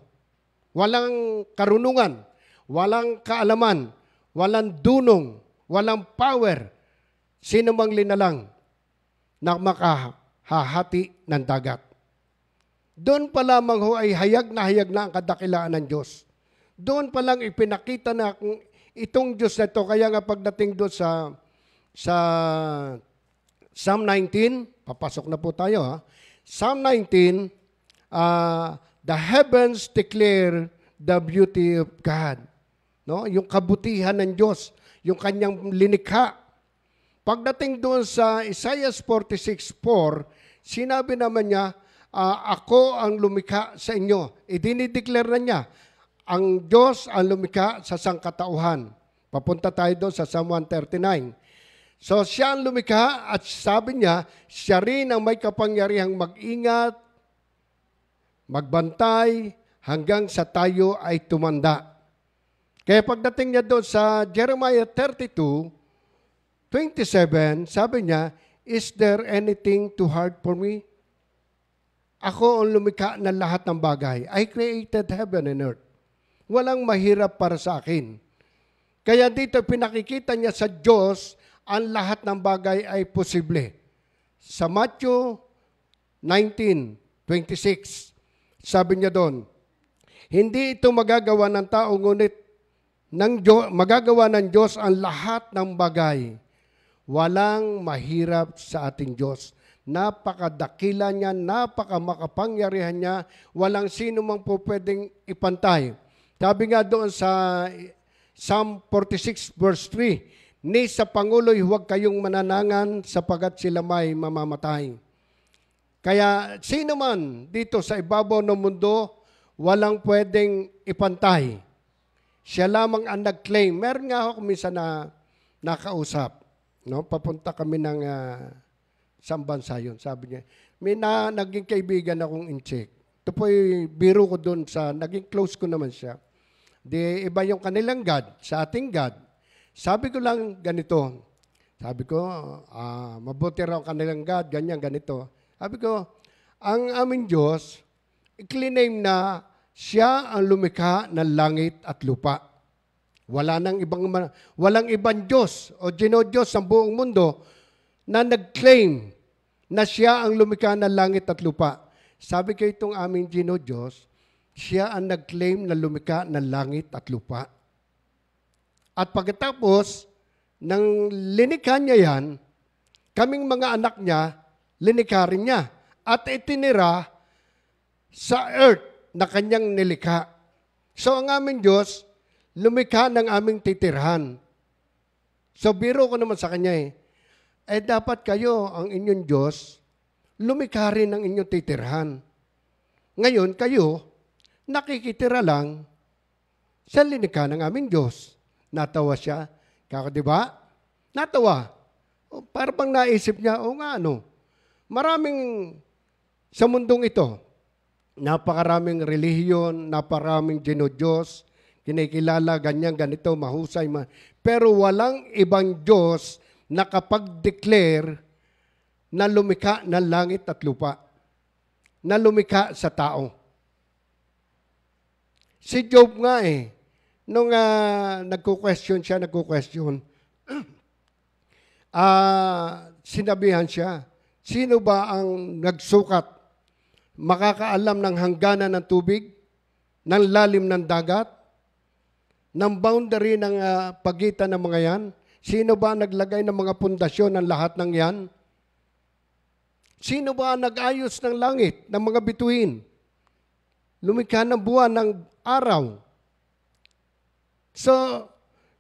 Walang karunungan, walang kaalaman, walang dunong, walang power. Sino mang linalang na makahahati ng dagat. Doon pa lamang ho ay hayag na ang kadakilaan ng Diyos. Doon pa lang ipinakita na itong Diyos na ito. Kaya nga pagdating doon sa Psalm 19, papasok na po tayo ha. Psalm 19, the heavens declare the beauty of God. No? Yung kabutihan ng Diyos, yung kanyang linikha. Pagdating doon sa Isaiah 46:4, sinabi naman niya, ako ang lumikha sa inyo. Idinideclare na niya, ang Diyos ang lumikha sa sangkatauhan. Papunta tayo doon sa Psalm 139. So siya ang lumikha at sabi niya, siya rin ang may kapangyarihang mag-ingat, magbantay, hanggang sa tayo ay tumanda. Kaya pagdating niya doon sa Jeremiah 32:27, sabi niya, is there anything too hard for me? Ako ang lumikha ng lahat ng bagay. I created heaven and earth. Walang mahirap para sa akin. Kaya dito pinakikita niya sa Diyos, ang lahat ng bagay ay posible. Sa Matthew 19:26, sabi niya doon, hindi ito magagawa ng tao, ngunit magagawa ng Diyos ang lahat ng bagay. Walang mahirap sa ating Diyos. Napakadakila niya, napakamakapangyarihan niya, walang sino mang po pwedeng ipantay. Sabi nga doon sa Psalm 46:3, ni sa Pangulo'y huwag kayong mananangan sapagat sila may mamamatay. Kaya sino man dito sa ibabaw ng mundo, walang pwedeng ipantay. Siya lamang ang nag-claim. Meron nga ako minsan na nakausap. No? Papunta kami ng isang bansa yun. Sabi niya, may naging kaibigan akong in-check. Ito po'y biro ko doon naging close ko naman siya. Di iba yung kanilang God sa ating God. Sabi ko lang ganito. Sabi ko, mabuti raw kanilang God, ganyan, ganito. Sabi ko, ang aming Diyos, i-claim na siya ang lumikha ng langit at lupa. Walang ibang Diyos o Diyos sa buong mundo na nag-claim na siya ang lumikha ng langit at lupa. Sabi ko itong aming Diyos, siya ang nag-claim na lumikha ng langit at lupa. At pagkatapos ng linikha niya yan, kaming mga anak niya, linikha rin niya. At itinira sa earth na kanyang nilikha. So ang aming Diyos, lumikha ng aming titirhan. So biro ko naman sa kanya dapat kayo, ang inyong Diyos, lumikha rin ng inyong titirhan. Ngayon kayo, nakikitira lang sa linikha ng aming Diyos. Natawa siya. Di ba? Natawa. Para bang naisip niya, maraming sa mundong ito, napakaraming relihiyon, napakaraming Diyos, kinikilala, ganyan, ganito, mahusay. Pero walang ibang Diyos na kapag-declare na lumikha ng langit at lupa, na lumikha sa tao. Si Job nga nung nagko-question siya, sinabihan siya, sino ba ang nagsukat, makakaalam ng hangganan ng tubig, ng lalim ng dagat, ng boundary ng pagitan ng mga yan? Sino ba naglagay ng mga pundasyon ng lahat ng yan? Sino ba nag-ayos ng langit, ng mga bituin? Lumikha ng buwan, ng araw. So,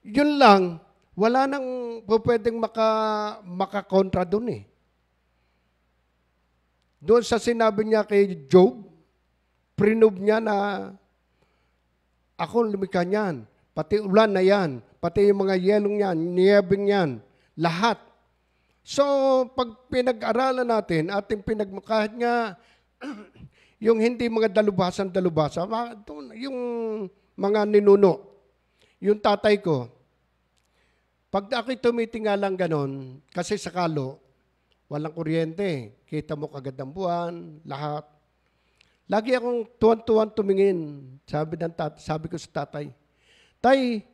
yun lang, wala nang pwedeng makakontra doon Doon sa sinabi niya kay Job, prinob niya na ako lumikha niyan, pati ulan na yan, pati yung mga yelong yan, niyebing yan, lahat. So, pag pinag-aralan natin, ating kahit nga, yung hindi mga dalubasa, yung mga ninuno, yung tatay ko, Pag ako'y tumitingalang ganon, kasi sa kalo, walang kuryente. Kita mo kagad ang buwan, lahat. Lagi akong tuwan-tuwan tumingin. Sabi ko sa tatay, Tay,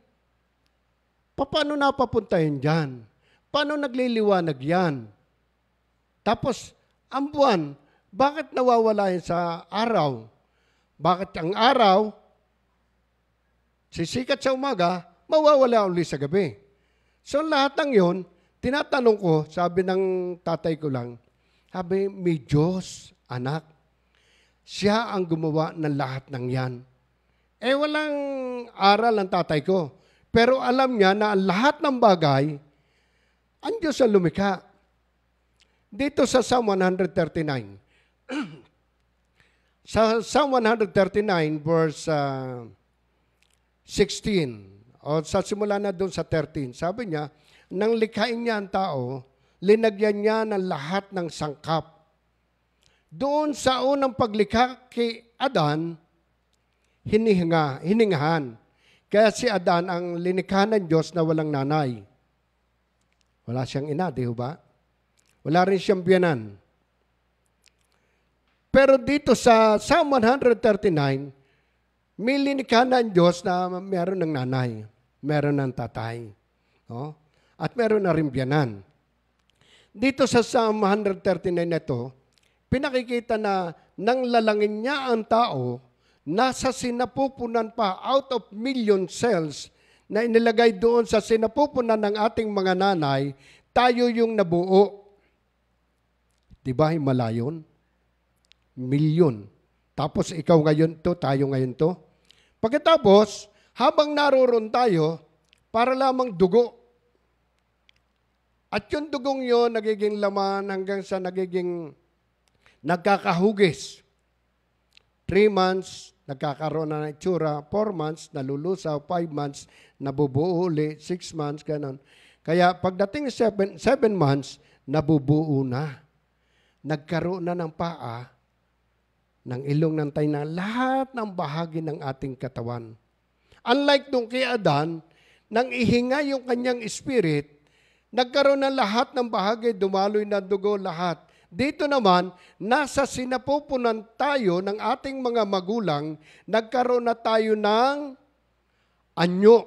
paano napapunta yun dyan? Paano nagliliwanag yan? Tapos, ang buwan, bakit nawawala yun sa araw? Bakit ang araw, sisikat sa umaga, mawawala uli sa gabi? So lahat ng yun, tinatanong ko, sabi ng tatay ko lang, sabi, may Diyos, anak. Siya ang gumawa ng lahat ng yan. Walang aral ang tatay ko. Pero alam niya na lahat ng bagay, ang Diyos ang lumikha. Dito sa Psalm 139, sa Psalm 139 verse 16, o sa simula na doon sa 13, sabi niya, nang likhain niya ang tao, linagyan niya ng lahat ng sangkap. Doon sa unang paglikha kay Adan, hiningahan. Kaya si Adan ang linikha ng Diyos na walang nanay. Wala siyang ina, di ba? Wala rin siyang biyanan. Pero dito sa Psalm 139, may linikha ng Diyos na meron ng nanay, meron ng tatay, no? At meron na rin biyanan. Dito sa Psalm 139 na ito, pinakikita na nang lalangin niya ang tao, nasa sinapupunan pa out of million cells na inilagay doon sa sinapupunan ng ating mga nanay, tayo yung nabuo. Diba himala yun? Milyon. Tapos ikaw ngayon to, tayo ngayon to. Pagkatapos, habang naroon tayo, para lamang dugo. At yung dugong yun, nagiging laman hanggang sa nagiging nagkakahugis. 3 months, nagkakaroon na ng itsura. 4 months, nalulusaw. 5 months, nabubuo uli. 6 months, ganon. Kaya pagdating 7 months, nabubuo na. Nagkaroon na ng paa, ng ilong ng taina, lahat ng bahagi ng ating katawan. Unlike nung kay Adan, nang ihinga yung kanyang spirit, nagkaroon na lahat ng bahagi, dumaloy na dugo lahat. Dito naman, nasa sinapupunan tayo ng ating mga magulang, nagkaroon na tayo ng anyo.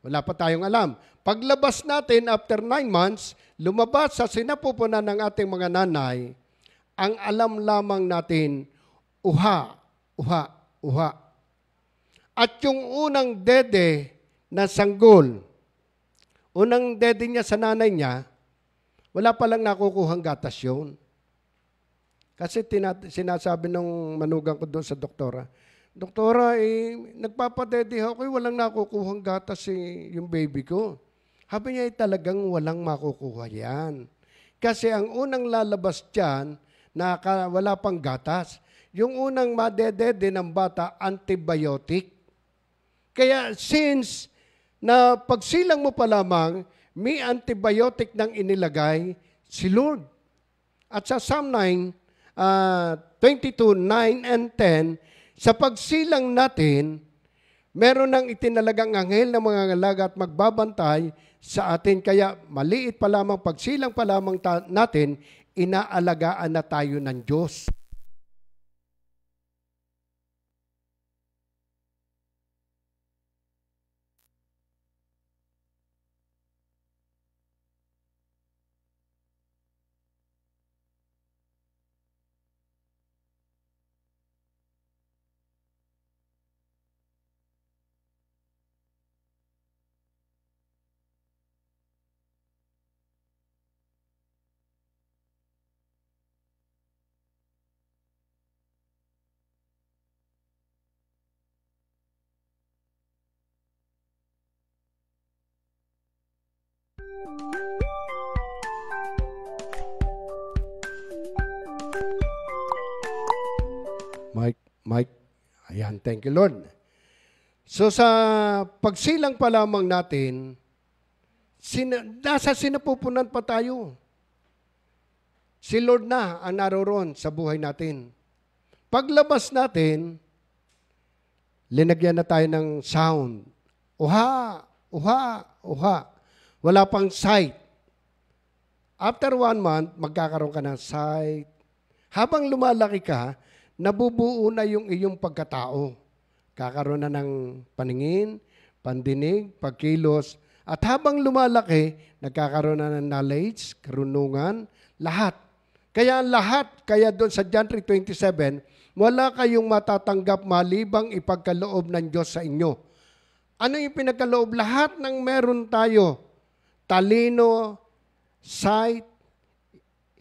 Wala pa tayong alam. Paglabas natin after 9 months, lumabas sa sinapupunan ng ating mga nanay, ang alam lamang natin, uha, uha, uha. At yung unang dede na sanggol, unang dede niya sa nanay niya, wala palang nakukuhang gatas yun. Kasi sinasabi ng manugang ko doon sa doktora, Doktora, nagpapadede ako, walang nakukuhang gatas yung baby ko. Sabi niya, talagang walang makukuha yan. Kasi ang unang lalabas dyan, wala pang gatas. Yung unang madedede ng bata, antibiotic. Kaya since na pagsilang mo pa lamang, may antibiotic nang inilagay si Lord. At sa Psalm 9, 22, 9 and 10, sa pagsilang natin, meron nang itinalagang anghel ng mga ngalaga at magbabantay sa atin. Kaya maliit pa lamang, pagsilang pa lamang natin, inaalagaan na tayo ng Diyos. Mike. Ayan, thank you, Lord. So sa pagsilang pa lamang natin, nasa sinapupunan pa tayo. Si Lord na ang naroon sa buhay natin. Paglabas natin, linagyan na tayo ng sound. Uha, Uha. Wala pang sight. After 1 month, magkakaroon ka ng sight. Habang lumalaki ka, nabubuo na yung iyong pagkatao. Kakaroon na ng paningin, pandinig, pagkilos. At habang lumalaki, nagkakaroon na ng knowledge, karunungan, lahat. Kaya doon sa John 3:27, wala kayong matatanggap malibang ipagkaloob ng Diyos sa inyo. Ano yung pinagkaloob? Lahat ng meron tayo. Talino, sight,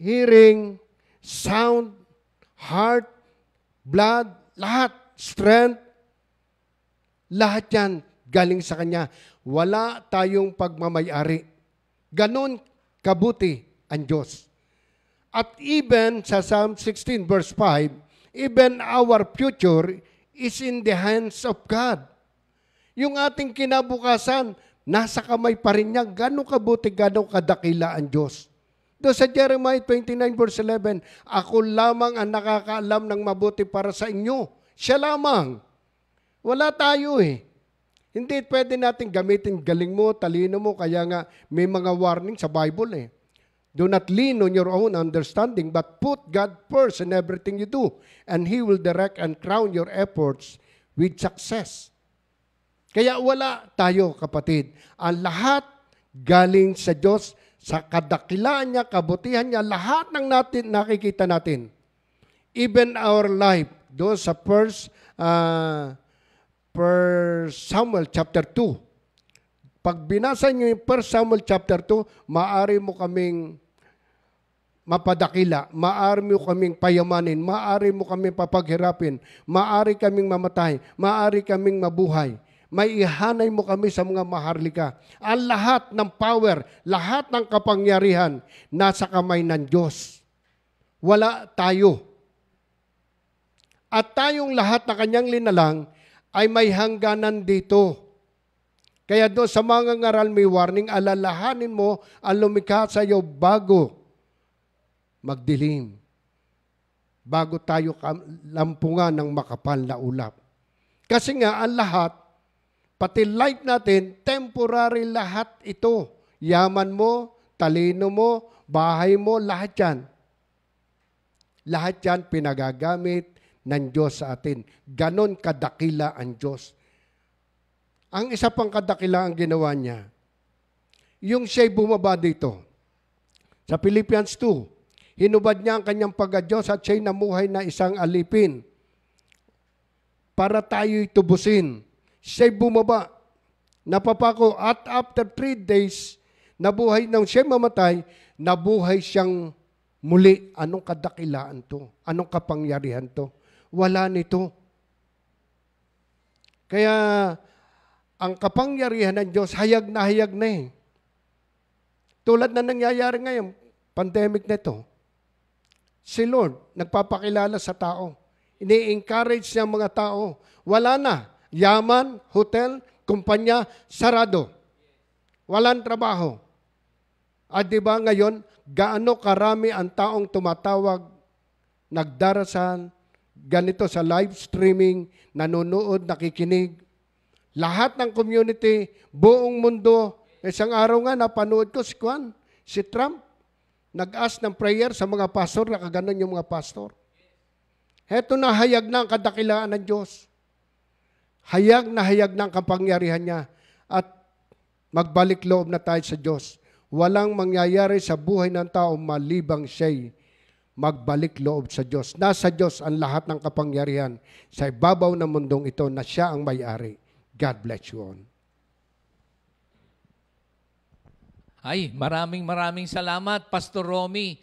hearing, sound, heart, blood, lahat, strength, lahat yan galing sa Kanya. Wala tayong pagmamayari. Ganon kabuti ang Diyos. At even sa Psalm 16 verse 5, even our future is in the hands of God. Yung ating kinabukasan, nasa kamay pa rin niya. Gano'ng kabuti, gano'ng kadakila ang Diyos. Doon sa Jeremiah 29 verse 11, ako lamang ang nakakaalam ng mabuti para sa inyo. Siya lamang. Wala tayo eh. Hindi pwede natin gamitin galing mo, talino mo, kaya nga may mga warning sa Bible eh. Do not lean on your own understanding, but put God first in everything you do, and He will direct and crown your efforts with success. Kaya wala tayo, kapatid. Ang lahat galing sa Diyos, sa kadakilaan niya, kabutihan niya, lahat ng nakikita natin. Even our life, doon sa first Samuel chapter 2. Pag binasa niyo yung 1 Samuel chapter 2, maaari mo kaming mapadakila, maaari mo kaming payamanin, maaari mo kaming papaghirapin, maaari kaming mamatay, maaari kaming mabuhay. May ihanay mo kami sa mga maharlika. Ang lahat ng power, lahat ng kapangyarihan, nasa kamay ng Diyos. Wala tayo. At tayong lahat na Kanyang linalang ay may hangganan dito. Kaya doon sa mga ngaral may warning, alalahanin mo ang lumikha sa iyo bago magdilim. Bago tayo lampungan ng makapal na ulap. Kasi nga ang lahat, pati life natin, temporary lahat ito. Yaman mo, talino mo, bahay mo, lahat yan. Lahat yan pinagagamit ng Diyos sa atin. Ganon kadakila ang Diyos. Ang isa pang kadakila ang ginawa niya, yung siya'y bumaba dito. Sa Philippians 2, hinubad niya ang kanyang pagka-Diyos at siya'y namuhay na isang alipin para tayo'y tubusin. Siya'y bumaba, napapako, at after 3 days, nabuhay nang siya'y mamatay, nabuhay siyang muli. Anong kadakilaan to? Anong kapangyarihan to? Wala nito. Kaya, ang kapangyarihan ng Diyos, hayag na eh. Tulad na nangyayari ngayon, pandemic na ito. Si Lord, nagpapakilala sa tao. Ini-encourage niya mga tao. Wala na. Yaman, hotel, kumpanya, sarado. Walang trabaho. At diba ngayon, gaano karami ang taong tumatawag, nagdarasal, ganito sa live streaming, nanonood, nakikinig. Lahat ng community, buong mundo. Isang araw nga, napanood ko si Trump, nag-ask ng prayer sa mga pastor, nakaganon yung mga pastor. Heto na hayag na ang kadakilaan ng Diyos. Hayag na ang kapangyarihan niya. At magbalik loob na tayo sa Diyos. Walang mangyayari sa buhay ng tao malibang siya'y magbalik loob sa Diyos. Nasa Diyos ang lahat ng kapangyarihan sa ibabaw ng mundong ito na siya ang may-ari. God bless you all. Ay, maraming salamat, Pastor Romy.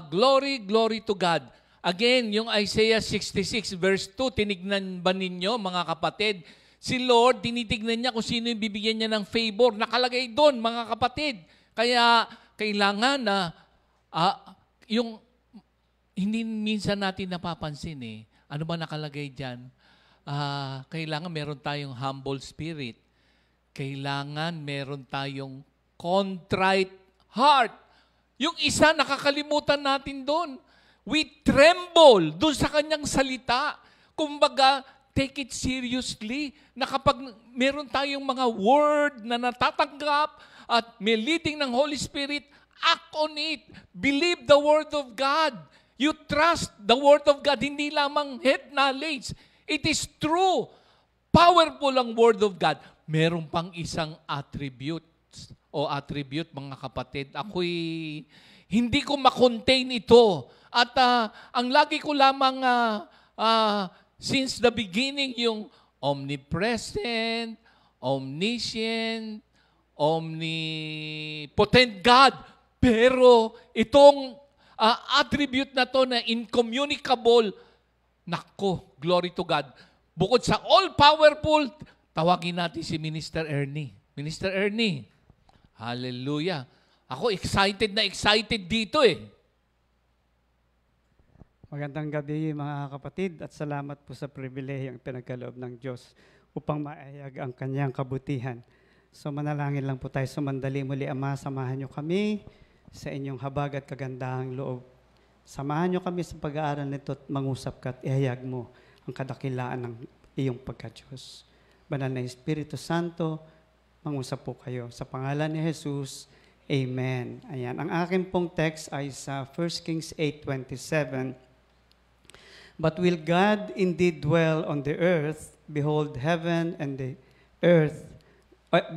Glory to God. Again, yung Isaiah 66 verse 2, tinignan ba ninyo, mga kapatid? Si Lord, tinitignan niya kung sino yung bibigyan niya ng favor. Nakalagay doon, mga kapatid. Kaya, kailangan na, yung, hindi minsan natin napapansin eh. Ano ba nakalagay dyan? Kailangan meron tayong humble spirit. Kailangan meron tayong contrite heart. Yung isa, nakakalimutan natin doon. We tremble doon sa kanyang salita. Kumbaga, take it seriously na kapag meron tayong mga word na natatanggap at may leading ng Holy Spirit, act on it. Believe the Word of God. You trust the Word of God, hindi lamang head knowledge. It is true. Powerful ang Word of God. Meron pang isang attribute, mga kapatid. Ako'y hindi ko makontain ito. At ang lagi ko lamang since the beginning, yung omnipresent, omniscient, omnipotent God. Pero itong attribute na to na incommunicable, nako, glory to God. Bukod sa all-powerful, tawagin natin si Minister Ernie. Minister Ernie, hallelujah. Ako excited dito eh. Magandang gabi mga kapatid at salamat po sa pribilehiyong pinagkaloob ng Diyos upang maayag ang kanyang kabutihan. So manalangin lang po tayo. Sumandali muli, Ama, samahan niyo kami sa inyong habag at kagandahang loob. Samahan niyo kami sa pag-aaral nito at mangusap ka at ihayag mo ang kadakilaan ng iyong pagka-Diyos. Banal na Espiritu Santo, mangusap po kayo. Sa pangalan ni Jesus, Amen. Ayan. Ang akin pong text ay sa 1 Kings 8:27. But will God indeed dwell on the earth? Behold, heaven and the earth,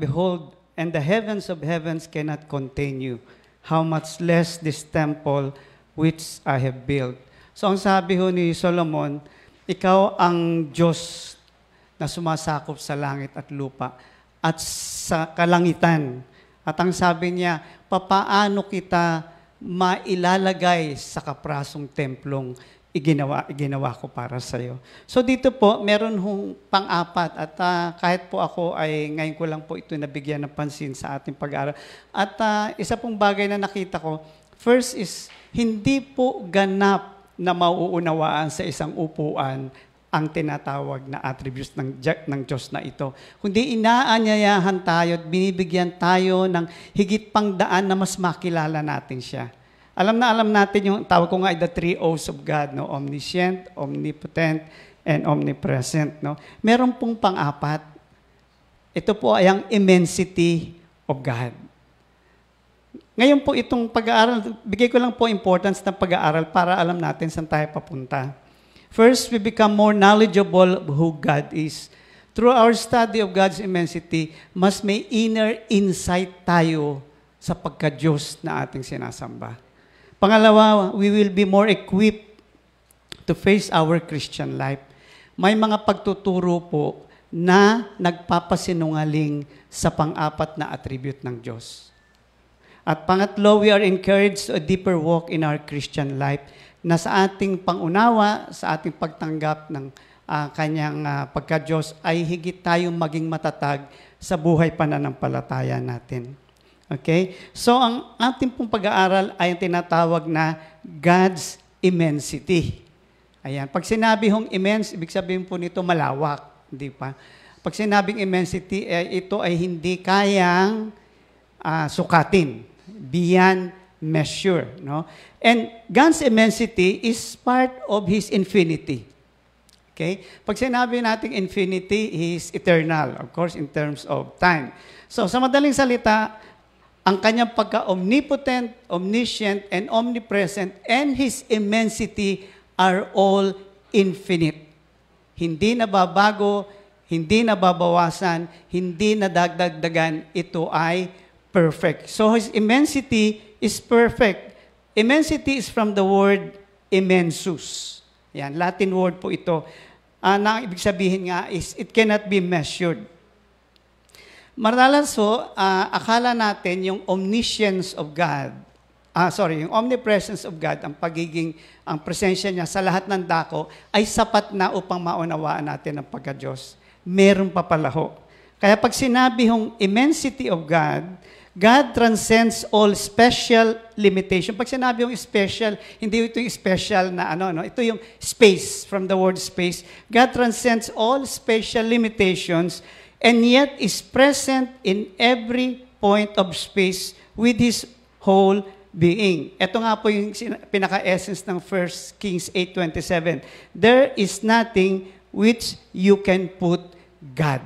behold, and the heavens of heavens cannot contain you. How much less this temple which I have built. So ang sabi ho ni Solomon, ikaw ang Diyos na sumasakop sa langit at lupa at sa kalangitan. At ang sabi niya, papaano kita mailalagay sa kaprasong templong iginawa ko para sa iyo. So dito po, meron hong pang-apat at kahit po ako ay ngayon ko lang po ito nabigyan ng pansin sa ating pag-aaral. At isa pong bagay na nakita ko, first is, hindi po ganap na mauunawaan sa isang upuan ang tinatawag na attributes ng Diyos na ito. Kundi inaanyayahan tayo at binibigyan tayo ng higit pang daan na mas makilala natin siya. Alam natin yung tawag ko nga ay the three O's of God, no? Omniscient, omnipotent, and omnipresent. No? Meron pong pang-apat. Ito po ay ang immensity of God. Ngayon po itong pag-aaral, bigay ko lang po importance ng pag-aaral para alam natin saan tayo papunta. First, we become more knowledgeable of who God is. Through our study of God's immensity, mas may inner insight tayo sa pagka-Diyos na ating sinasamba. Pangalawa, we will be more equipped to face our Christian life. May mga pagtuturo po na nagpapasinungaling sa pang-apat na attribute ng Diyos. At pangatlo, we are encouraged to a deeper walk in our Christian life na sa ating pangunawa, sa ating pagtanggap ng kanyang pagka-Diyos ay higit tayong maging matatag sa buhay pananampalataya natin. Okay? So, ang ating pong pag-aaral ay ang tinatawag na God's immensity. Ayan. Pag sinabi hong immense, ibig sabihin po nito malawak. Hindi pa? Pag sinabing immensity, ito ay hindi kayang sukatin. Beyond measure. No? And God's immensity is part of His infinity. Okay? Pag sinabi natin infinity, He is eternal. Of course, in terms of time. So, sa madaling salita, ang kanyang pagka-omnipotent, omniscient, and omnipresent, and His immensity are all infinite. Hindi nababago, hindi nababawasan, hindi nadagdagdagan, ito ay perfect. So His immensity is perfect. Immensity is from the word immensus. Yan, Latin word po ito. Na ibig sabihin nga is, it cannot be measured. Madalas so, akala natin yung omniscience of God, yung omnipresence of God, ang presensya niya sa lahat ng dako, ay sapat na upang maunawaan natin ang pagka-Diyos. Meron pa pala ho. Kaya pag sinabi hong immensity of God, God transcends all special limitation. Pag sinabi hong special, hindi ito yung special na ito yung space, from the word space. God transcends all special limitations and yet is present in every point of space with His whole being. Ito nga po yung pinaka-essence ng 1 Kings 8:27. There is nothing which you can put God.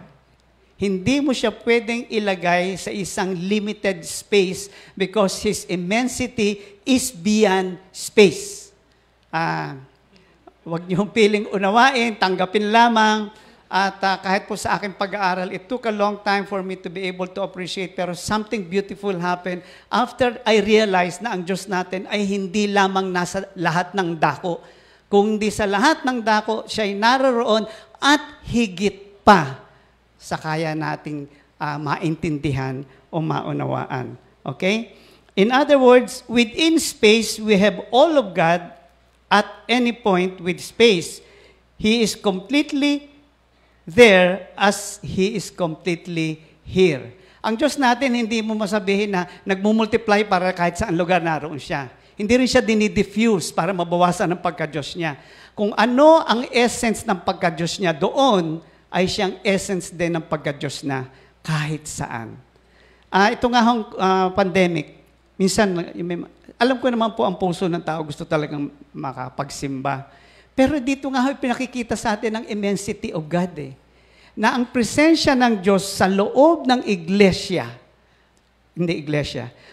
Hindi mo siya pwedeng ilagay sa isang limited space because His immensity is beyond space. Huwag niyong piling unawain, tanggapin lamang. At kahit po sa aking pag-aaral, it took a long time for me to be able to appreciate, pero something beautiful happened after I realized na ang Diyos natin ay hindi lamang nasa lahat ng dako. Kundi sa lahat ng dako, siya'y naroroon at higit pa sa kaya nating maintindihan o maunawaan. Okay? In other words, within space, we have all of God at any point with space. He is completely there as He is completely here. Ang Diyos natin, hindi mo masabihin na nagmumultiply para kahit saan lugar naroon siya. Hindi rin siya dinidiffuse para mabawasan ang pagka-Diyos niya. Kung ano ang essence ng pagka-Diyos niya doon, ay siyang essence din ng pagka-Diyos na kahit saan. Ito nga hong pandemic, minsan, alam ko naman po ang puso ng tao gusto talagang makapagsimba. Pero dito nga pinakikita sa atin ang immensity of God na ang presensya ng Diyos sa loob ng iglesia,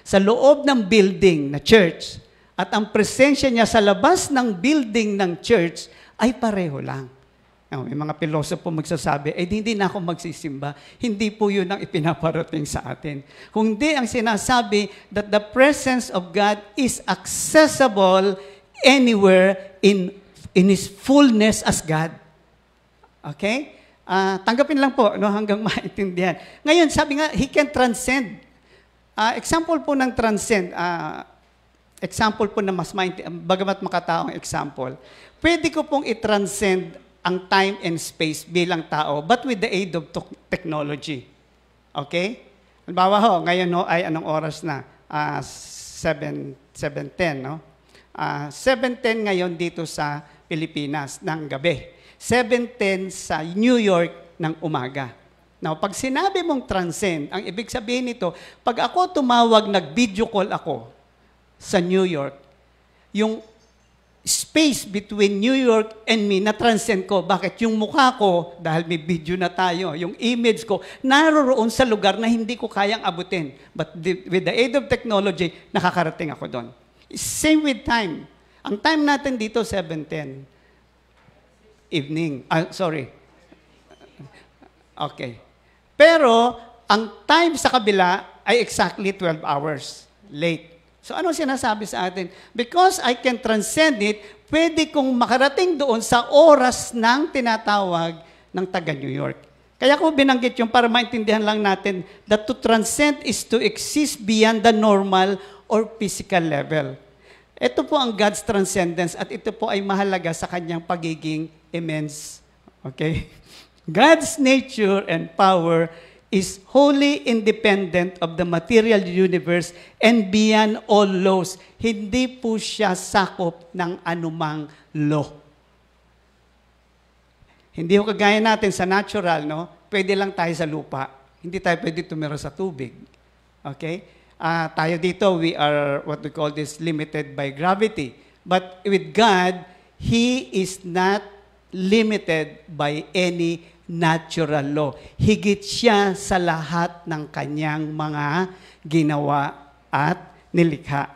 sa loob ng building na church, at ang presensya niya sa labas ng building ng church ay pareho lang. May mga pilosopo magsasabi, hindi na ako magsisimba. Hindi po yun ang ipinaparating sa atin. Kundi ang sinasabi that the presence of God is accessible anywhere in His fullness as God. Okay? Tanggapin lang po hanggang maintindihan. Ngayon, sabi nga, He can transcend. Example po ng transcend, example po na mas maintindihan, bagamat makataong example, pwede ko pong i-transcend ang time and space bilang tao, but with the aid of technology. Okay? Halimbawa ho, ngayon ay anong oras na? 7:10, no? 7:10 ngayon dito sa Pilipinas ng gabi. 7:10 sa New York ng umaga. Now, pag sinabi mong transcend, ang ibig sabihin nito, pag ako tumawag, nag-video call ako sa New York, yung space between New York and me, na-transcend ko. Bakit? Yung mukha ko, dahil may video na tayo, yung image ko, naroroon sa lugar na hindi ko kayang abutin. But with the aid of technology, nakakarating ako doon. Same with time. Ang time natin dito, 7:10. Evening. Sorry. Okay. Pero, ang time sa kabila ay exactly 12 hours late. So, anong sinasabi sa atin? Because I can transcend it, pwede kong makarating doon sa oras ng tinatawag ng taga New York. Kaya ko binanggit yung para maintindihan lang natin that to transcend is to exist beyond the normal or physical level. Ito po ang God's transcendence at ito po ay mahalaga sa kanyang pagiging immense. Okay? God's nature and power is wholly independent of the material universe and beyond all laws. Hindi po siya sakop ng anumang law. Hindi ko kagaya natin sa natural, no? Pwede lang tayo sa lupa. Hindi tayo pwede tumira sa tubig. Okay? Tayo dito, we are what we call this limited by gravity. But with God, He is not limited by any natural law. Higit siya sa lahat ng kanyang mga ginawa at nilikha.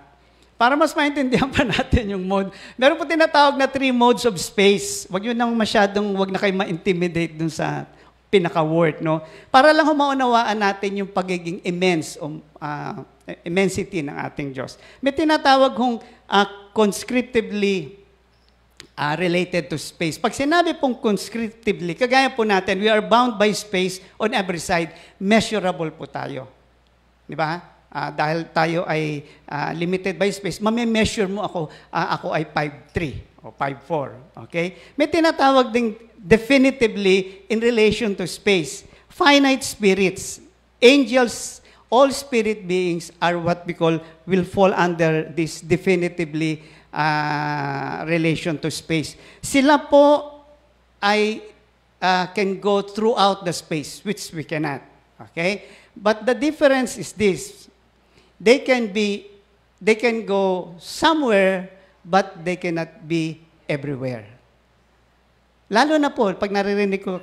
Para mas maintindihan pa natin yung mode, meron po tinatawag na 3 modes of space. Wag yun nang wag na kayo ma-intimidate dun sa pinaka-word, no? Para lang maunawaan natin yung pagiging immense, immensity ng ating Diyos. May tinatawag kong conscriptively related to space. Pag sinabi pong conscriptively, kagaya po natin, we are bound by space on every side. Measurable po tayo. Di ba? Dahil tayo ay limited by space, mame-measure mo ako, ako ay 5'3" o 5'4". Okay? May tinatawag ding definitively in relation to space. Finite spirits, angels, all spirit beings are what we call, will fall under this definitively relation to space. Sila po ay can go throughout the space, which we cannot. Okay? But the difference is this. They can go somewhere, but they cannot be everywhere. Lalo na po, pag naririnig ko,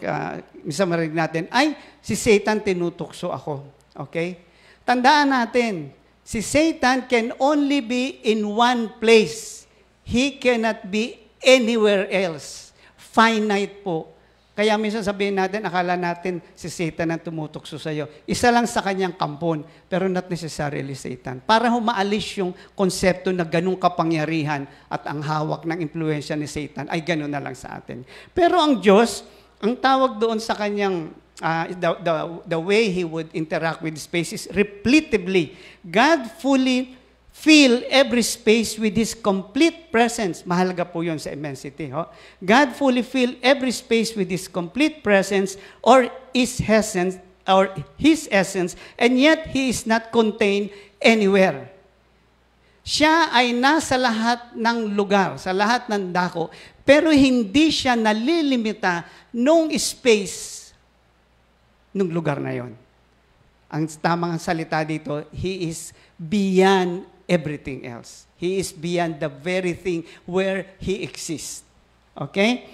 minsan marinig natin, ay, si Satan tinutukso ako. Okay? Tandaan natin, si Satan can only be in one place. He cannot be anywhere else. Finite po. Kaya minsan sabihin natin, akala natin si Satan ang tumutukso sa iyo. Isa lang sa kanyang kampon, pero not necessarily Satan. Para humaalis yung konsepto na ganung kapangyarihan at ang hawak ng impluensya ni Satan ay ganun na lang sa atin. Pero ang Diyos, ang tawag doon sa kanyang, the way He would interact with space is repletively. God fully fill every space with His complete presence. Mahalaga po yun sa immensity. God fully fill every space with His complete presence or His essence, and yet He is not contained anywhere. Siya ay nasa lahat ng lugar, sa lahat ng dako, pero hindi siya nalilimita nung space nung lugar na yon. Ang tamang salita dito, He is beyond everything else. He is beyond the very thing where He exists. Okay?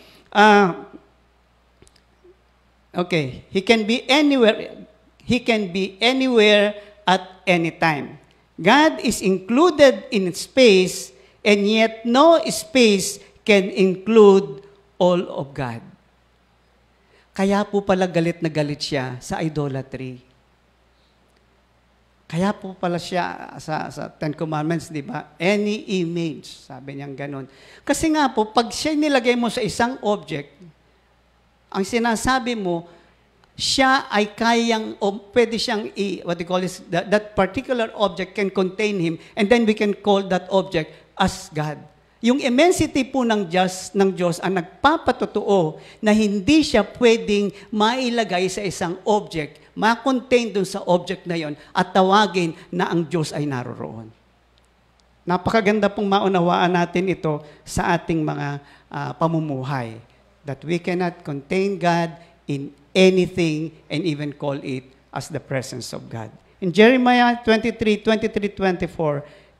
Okay. He can be anywhere. He can be anywhere at any time. God is included in space, and yet no space can include all of God. Kaya po pala galit na galit siya sa idolatry. Kaya po pala siya sa Ten Commandments, di ba? Any image, sabi niya ganun. Kasi nga po, pag siya nilagay mo sa isang object, ang sinasabi mo, siya ay kayang, o pwede siyang, what they call is, that particular object can contain Him, and then we can call that object as God. Yung immensity po ng Diyos ang nagpapatotoo na hindi siya pwedeng mailagay sa isang object, ma-contain dun sa object na yon at tawagin na ang Diyos ay naroroon. Napakaganda pong maunawaan natin ito sa ating mga pamumuhay. That we cannot contain God in anything and even call it as the presence of God. In Jeremiah 23:24,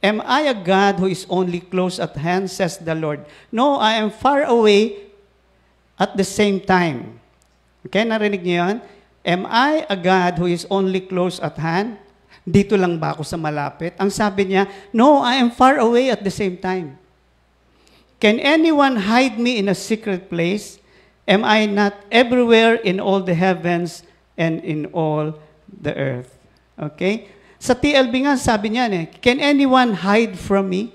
am I a God who is only close at hand, says the Lord? No, I am far away at the same time. Okay, narinig niyo yan? Am I a God who is only close at hand? Dito lang ba ako sa malapit? Ang sabi niya, no, I am far away at the same time. Can anyone hide me in a secret place? Am I not everywhere in all the heavens and in all the earth? Okay? Sa TLB nga, sabi niya, can anyone hide from me?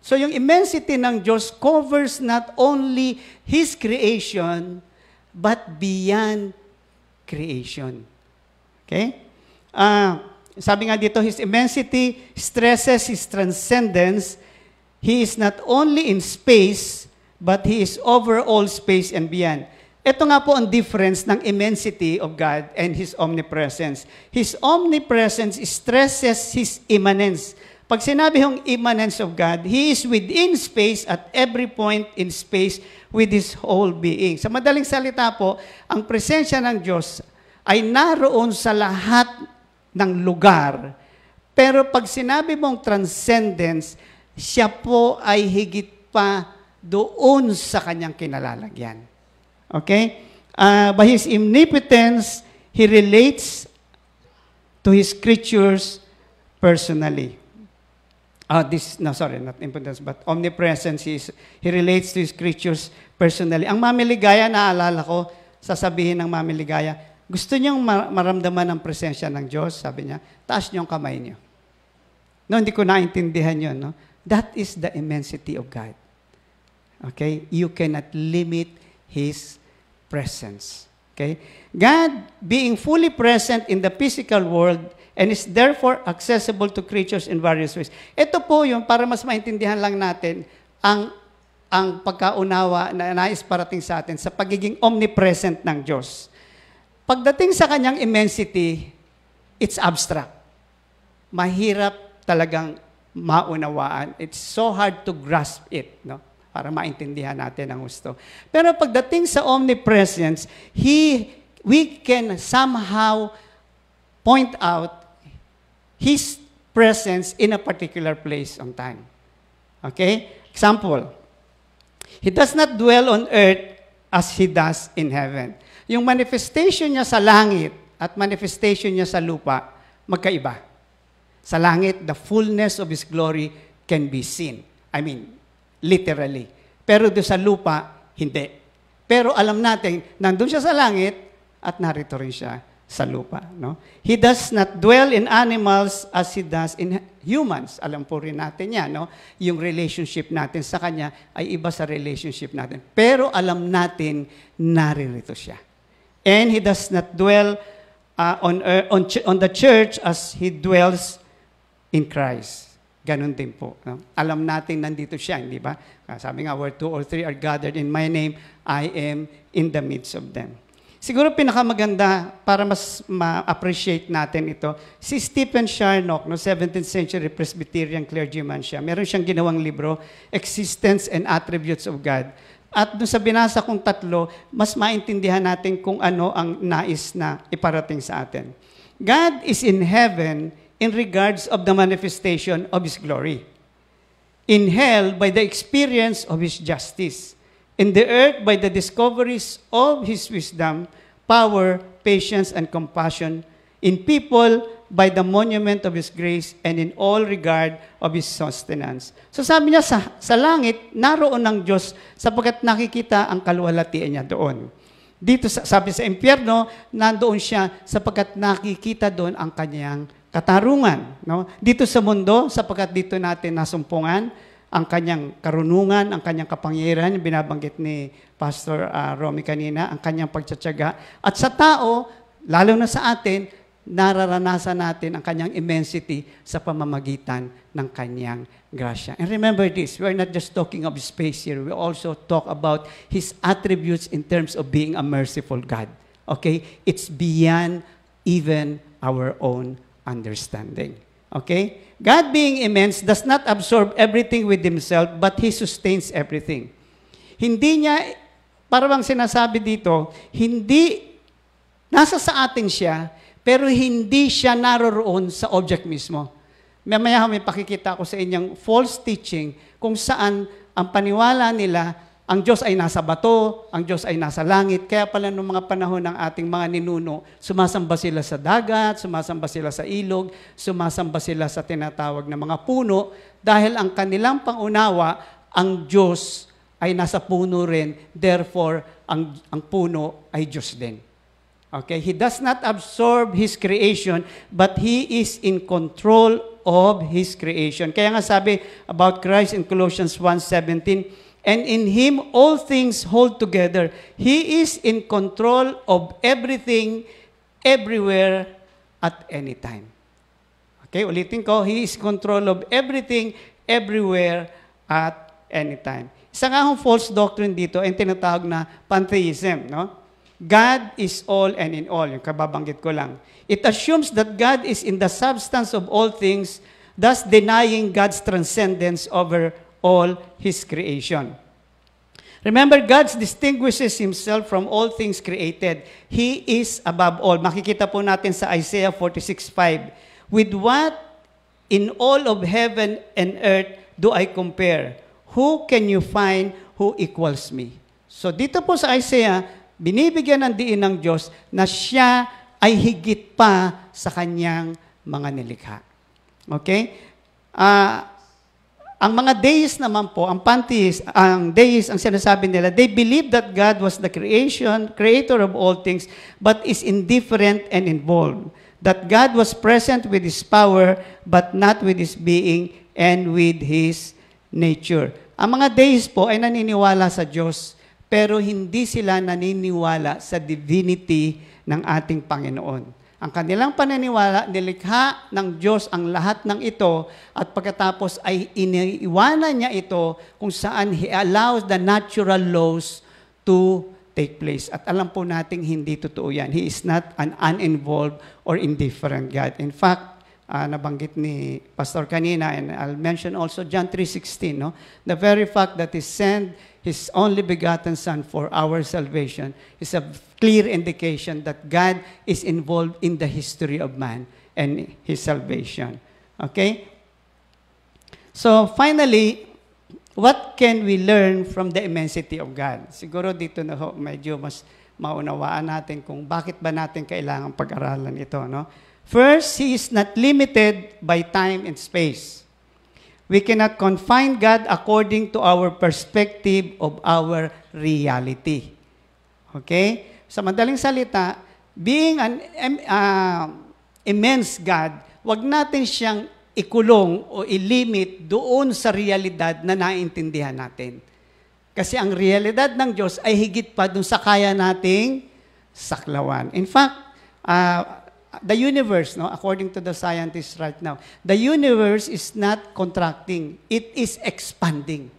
So yung immensity ng Diyos covers not only His creation, but beyond creation. Okay? Sabi nga dito, His immensity stresses His transcendence. He is not only in space, but He is over all space and beyond. Ito nga po ang difference ng immensity of God and His omnipresence. His omnipresence stresses His immanence. Pag sinabi yung immanence of God, He is within space at every point in space with His whole being. Sa madaling salita po, ang presensya ng Diyos ay naroon sa lahat ng lugar. Pero pag sinabi mong transcendence, siya po ay higit pa doon sa kanyang kinalalagyan. Okay? By His omnipotence, He relates to His creatures personally. Not impotence, but omnipresence. He relates to His creatures personally. Ang mamiligaya, naalala ko, sasabihin ng mamiligaya, gusto niyong maramdaman ang presensya ng Diyos, sabi niya, taas niyo ang kamay niyo. No, hindi ko naintindihan yun. No? That is the immensity of God. Okay? You cannot limit His presence. Okay? God being fully present in the physical world and is therefore accessible to creatures in various ways. Ito po yung, para mas maintindihan lang natin, ang pagkaunawa na nais parating sa atin sa pagiging omnipresent ng Diyos. Pagdating sa kanyang immensity, it's abstract. Mahirap talagang maunawaan. It's so hard to grasp it, no? Para maintindihan natin ang gusto. Pero pagdating sa omnipresence, we can somehow point out His presence in a particular place on time. Okay? Example, He does not dwell on earth as He does in heaven. Yung manifestation niya sa langit at manifestation niya sa lupa, magkaiba. Sa langit, the fullness of His glory can be seen. I mean, literally. Pero doon sa lupa, hindi. Pero alam natin, nandun siya sa langit at narito rin siya sa lupa. No? He does not dwell in animals as He does in humans. Alam po rin natin yan. No? Yung relationship natin sa Kanya ay iba sa relationship natin. Pero alam natin, naririto siya. And He does not dwell on the church as He dwells in Christ. Ganon din po. No? Alam natin nandito siya, hindi ba? Sabi nga, where 2 or 3 are gathered in my name, I am in the midst of them. Siguro pinakamaganda para mas ma-appreciate natin ito, si Stephen Charnock, no, 17th century Presbyterian clergyman siya. Meron siyang ginawang libro, Existence and Attributes of God. At doon sa binasa kong 3, mas maintindihan natin kung ano ang nais na iparating sa atin. God is in heaven in regards of the manifestation of His glory. In hell, by the experience of His justice. In the earth, by the discoveries of His wisdom, power, patience, and compassion. In people, by the monument of His grace, and in all regard of His sustenance. So sabi niya, sa langit, naroon ng Diyos sapagkat nakikita ang kaluwalhatian niya doon. Dito, sabi sa impyerno, nandoon siya sapagkat nakikita doon ang kanyang katarungan. No? Dito sa mundo, sapagkat dito natin nasumpungan ang kanyang karunungan, ang kanyang kapangyarihan, yung binabanggit ni Pastor Romy kanina, ang kanyang pagtsatsaga. At sa tao, lalo na sa atin, nararanasan natin ang kanyang immensity sa pamamagitan ng kanyang grasya. And remember this, we are not just talking of space here, we also talk about His attributes in terms of being a merciful God. Okay? It's beyond even our own understanding. Okay? God being immense does not absorb everything with Himself, but He sustains everything. Hindi niya, parang sinasabi dito, hindi, nasa sa atin siya, pero hindi siya naroroon sa object mismo. Mamaya may pakikita ko sa inyong false teaching kung saan ang paniwala nila, ang Diyos ay nasa bato, ang Diyos ay nasa langit. Kaya pala noong mga panahon ng ating mga ninuno, sumasamba sila sa dagat, sumasamba sila sa ilog, sumasamba sila sa tinatawag na mga puno, dahil ang kanilang pangunawa, ang Diyos ay nasa puno rin, therefore, ang puno ay Diyos din. Okay? He does not absorb His creation, but He is in control of His creation. Kaya nga sabi about Christ in Colossians 1:17, and in Him all things hold together. He is in control of everything, everywhere, at any time. Okay, ulitin ko, He is in control of everything, everywhere, at any time. Isa nga hong false doctrine dito ay tinatawag na pantheism, no? God is all and in all. Yung kababanggit ko lang. It assumes that God is in the substance of all things, thus denying God's transcendence over all His creation. Remember, God distinguishes Himself from all things created. He is above all. Makikita po natin sa Isaiah 46:5. With what in all of heaven and earth do I compare? Who can you find who equals me? So dito po sa Isaiah, binibigyan ng diin ng Diyos na siya ay higit pa sa kanyang mga nilikha. Okay? Ang mga deists naman po, ang pantheists, ang deists, ang sinasabi nila, they believe that God was the creator of all things, but is indifferent and involved. That God was present with His power, but not with His being and with His nature. Ang mga deists po ay naniniwala sa Diyos, pero hindi sila naniniwala sa divinity ng ating Panginoon. Ang kanilang paniniwala, nilikha ng Diyos ang lahat ng ito at pagkatapos ay iniiwanan niya ito kung saan He allows the natural laws to take place. At alam po nating hindi totoo yan. He is not an uninvolved or indifferent God. In fact, nabanggit ni Pastor kanina, and I'll mention also John 3:16, no? The very fact that He sent His only begotten Son for our salvation is a clear indication that God is involved in the history of man and His salvation. Okay? So finally, What can we learn from the immensity of God? Siguro dito na ho, medyo mas maunawaan natin kung bakit ba natin kailangan pag-aralan ito. No? First, He is not limited by time and space. We cannot confine God according to our perspective of our reality. Okay? Sa madaling salita, being an immense God, wag natin siyang ikulong o ilimit doon sa realidad na naiintindihan natin. Kasi ang realidad ng Diyos ay higit pa doon sa kaya nating saklawan. In fact, the universe, no, according to the scientists right now, the universe is not contracting, it is expanding.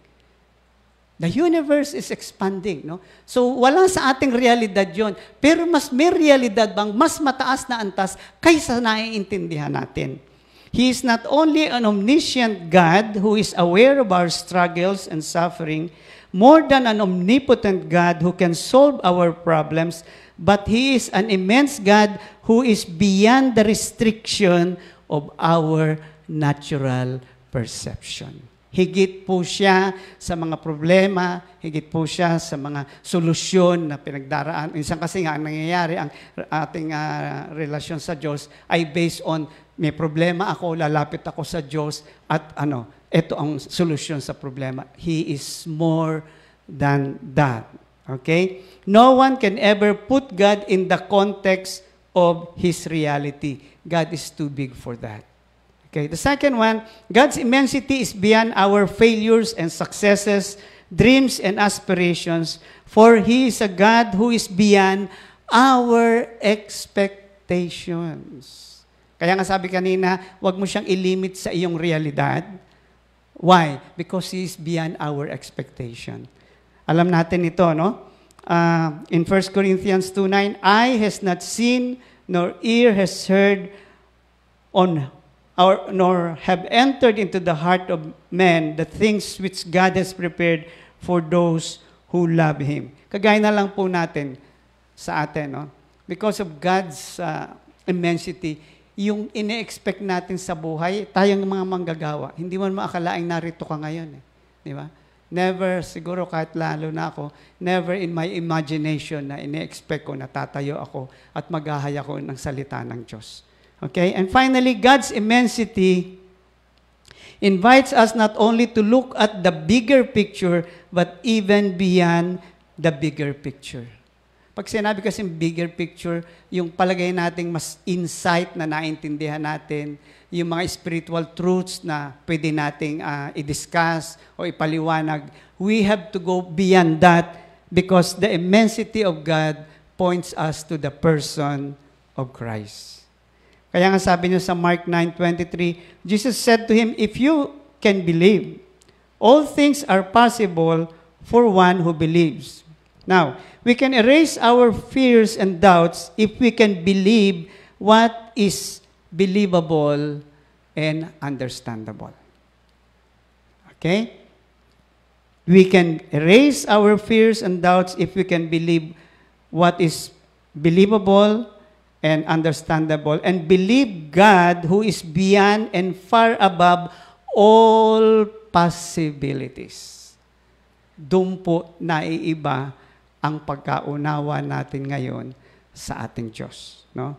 The universe is expanding, no? So wala sa ating realidad 'yon, pero mas may realidad bang mas mataas na antas kaysa naiintindihan natin. He is not only an omniscient God who is aware of our struggles and suffering, more than an omnipotent God who can solve our problems, but He is an immense God who is beyond the restriction of our natural perception. Higit po siya sa mga problema, higit po siya sa mga solusyon na pinagdaraan. Minsan kasi nga, ang nangyayari, ang ating relasyon sa Diyos ay based on, may problema ako, lalapit ako sa Diyos, at ito ang solusyon sa problema. He is more than that. Okay? No one can ever put God in the context of His reality. God is too big for that. Okay, the second one, God's immensity is beyond our failures and successes, dreams and aspirations, for He is a God who is beyond our expectations. Kaya nga sabi kanina, wag mo siyang ilimit sa iyong realidad. Why? Because He is beyond our expectation. Alam natin ito, no? In 1 Corinthians 2:9, eye has not seen, nor ear has heard, nor have entered into the heart of man the things which God has prepared for those who love Him. Kagaya na lang po natin sa atin, no? Because of God's immensity, yung ine-expect natin sa buhay, tayong mga manggagawa, hindi mo maakalaing narito ka ngayon. Di ba? Never, siguro kahit lalo na ako, never in my imagination na ine-expect ko na tatayo ako at maghahaya ko ng salita ng Diyos. Okay? And finally, God's immensity invites us not only to look at the bigger picture, but even beyond the bigger picture. Pag sinabi kasi bigger picture, yung palagay nating mas insight na naintindihan natin, yung mga spiritual truths na pwede nating i-discuss o ipaliwanag, we have to go beyond that because the immensity of God points us to the person of Christ. Kaya nga sabi niyo sa Mark 9:23, Jesus said to him, if you can believe, all things are possible for one who believes. Now, we can erase our fears and doubts if we can believe what is believable and understandable. Okay? We can erase our fears and doubts if we can believe what is believable and understandable, and believe God who is beyond and far above all possibilities. Doon po naiiba ang pagkaunawa natin ngayon sa ating Diyos. No?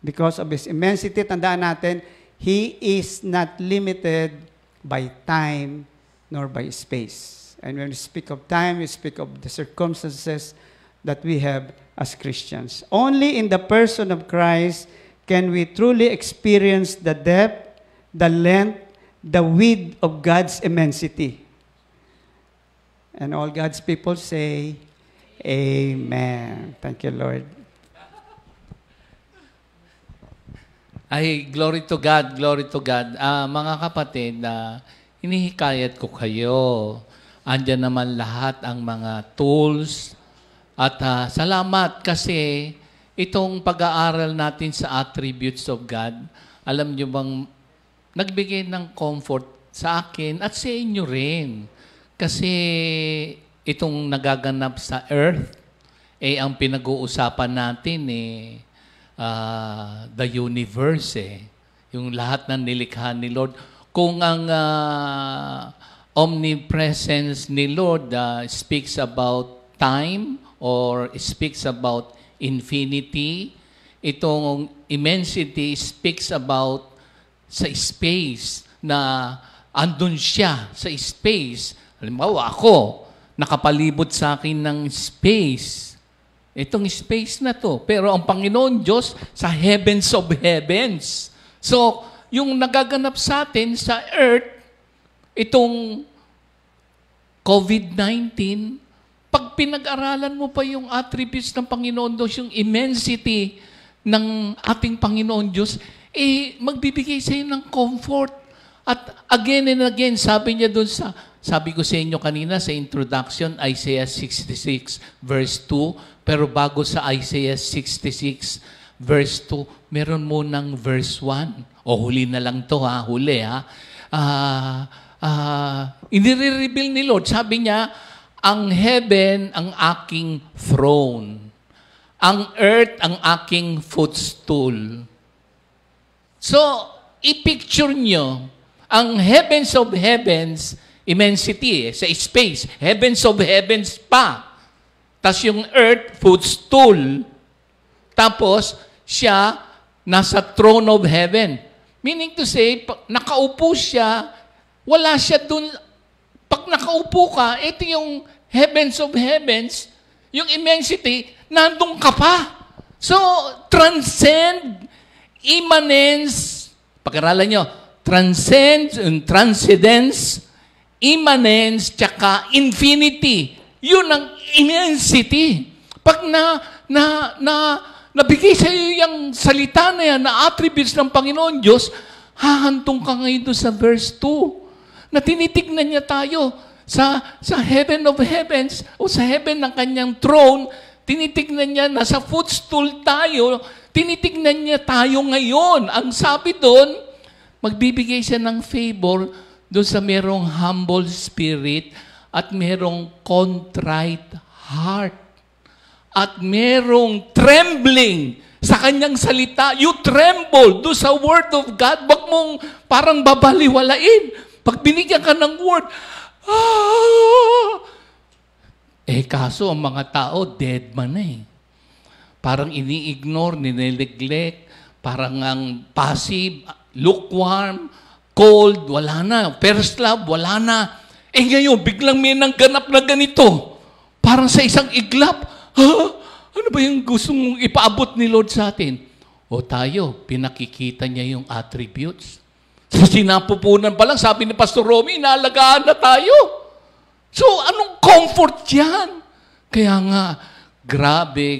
Because of His immensity, tandaan natin, He is not limited by time nor by space. And when we speak of time, we speak of the circumstances that we have as Christians. Only in the person of Christ can we truly experience the depth, the length, the width of God's immensity. And all God's people say, Amen. Thank you, Lord. Ay, glory to God, glory to God. Mga kapatid, hinihikayat ko kayo. Andyan naman lahat ang mga tools. At salamat kasi itong pag-aaral natin sa attributes of God, alam nyo bang nagbigay ng comfort sa akin at sa inyo rin. Kasi itong nagaganap sa earth, ang pinag-uusapan natin the universe Yung lahat ng nilikha ni Lord. Kung ang omnipresence ni Lord speaks about time or speaks about infinity. Itong immensity speaks about sa space na andun siya sa space. Halimbawa ako, nakapalibot sa akin ng space. Itong space na to. Pero ang Panginoon Diyos sa heavens of heavens. So, yung nagaganap sa atin sa earth, itong COVID-19, pag pinag-aralan mo pa yung attributes ng Panginoon Diyos, yung immensity ng ating Panginoon Diyos, magbibigay sa iyo ng comfort. At again and again, sabi niya doon sabi ko sa inyo kanina sa introduction, Isaiah 66 verse 2, pero bago sa Isaiah 66 verse 2, meron munang verse 1. O huli na lang to huli inire-reveal ni Lord. Sabi niya, ang heaven ang aking throne. Ang earth ang aking footstool. So, i-picture nyo, ang heavens of heavens, immensity, sa space, heavens of heavens pa. Tapos yung earth, footstool. Tapos, siya, nasa throne of heaven. Meaning to say, nakaupo siya, wala siya dun. Pag nakaupo ka, ito yung heavens of heavens, yung immensity, nandun ka pa. So, transcend, immanence, pag-aralan nyo, transcendence, immanence, tsaka infinity. Yun ang immensity. Pag nabigay sa iyo yung salita na yan, na attributes ng Panginoon Diyos, hahantong ka ngayon doon sa verse 2, na tinitignan niya tayo sa heaven of heavens, o sa heaven ng kanyang throne, tinitignan niya, nasa footstool tayo, tinitignan niya tayo ngayon. Ang sabi doon, magbibigay siya ng favor doon sa merong humble spirit at merong contrite heart. At merong trembling sa kanyang salita. You tremble doon sa word of God. Wag mong parang babaliwalain. Pag binigyan ka ng word, kaso ang mga tao, dead man Parang ini-ignore, nineglect, parang ang passive, lukewarm, cold, wala na. First love, wala na. Ngayon, biglang may nangganap na ganito. Parang sa isang iglap, ano ba yung gusto mong ipaabot ni Lord sa atin? O tayo, pinakikita niya yung attributes. Sa sinapupunan pa lang, sabi ni Pastor Romy, inaalagaan na tayo. So, anong comfort yan? Kaya nga, grabe.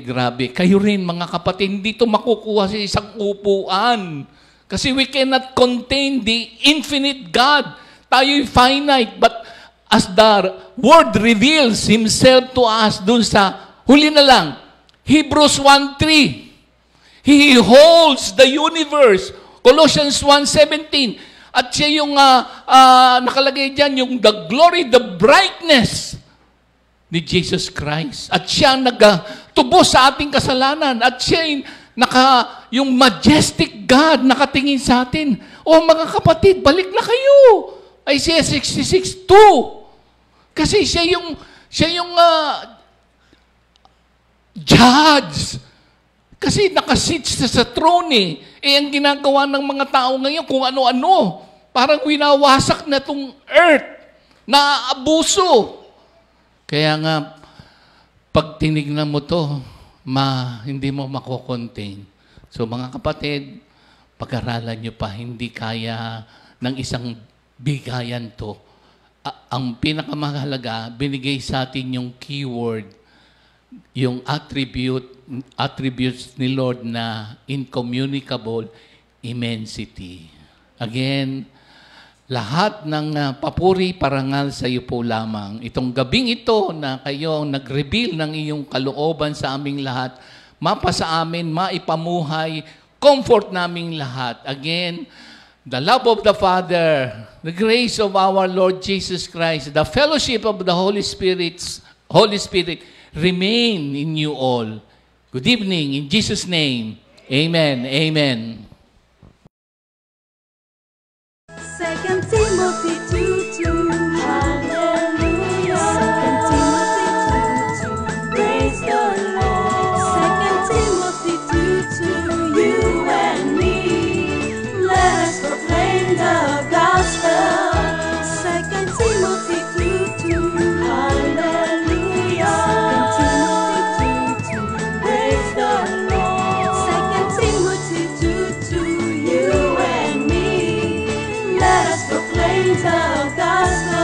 Kayo rin, mga kapatid, hindi ito makukuha sa isang upuan. Kasi we cannot contain the infinite God. Tayo'y finite, but as the Word reveals Himself to us dun sa, huli na lang, Hebrews 1:3. He holds the universe. Colossians 1:17. At siya yung nakalagay dyan, yung the glory, the brightness ni Jesus Christ. At siya nagtubos sa ating kasalanan. At siya yung majestic God nakatingin sa atin. O mga kapatid, balik na kayo. Isaiah 66:2. Kasi siya yung judge. Kasi nakasit sa throne ang ginagawa ng mga tao ngayon kung ano-ano. Parang winawasak na itong earth na abuso. Kaya nga, pag tinignan mo to, hindi mo makokontain. So mga kapatid, pag-aralan nyo pa, hindi kaya ng isang bigayan to. Ang pinakamahalaga, binigay sa atin yung keyword, yung attributes ni Lord na incommunicable immensity. Again, lahat ng papuri, parangal sa iyo po lamang. Itong gabing ito na kayo nag-reveal ng iyong kalooban sa aming lahat, mapa sa amin, maipamuhay, comfort naming lahat. Again, the love of the Father, the grace of our Lord Jesus Christ, the fellowship of the Holy Spirit, remain in you all. Good evening. In Jesus' name, amen. Amen. 2 Timothy 2:2. sa oras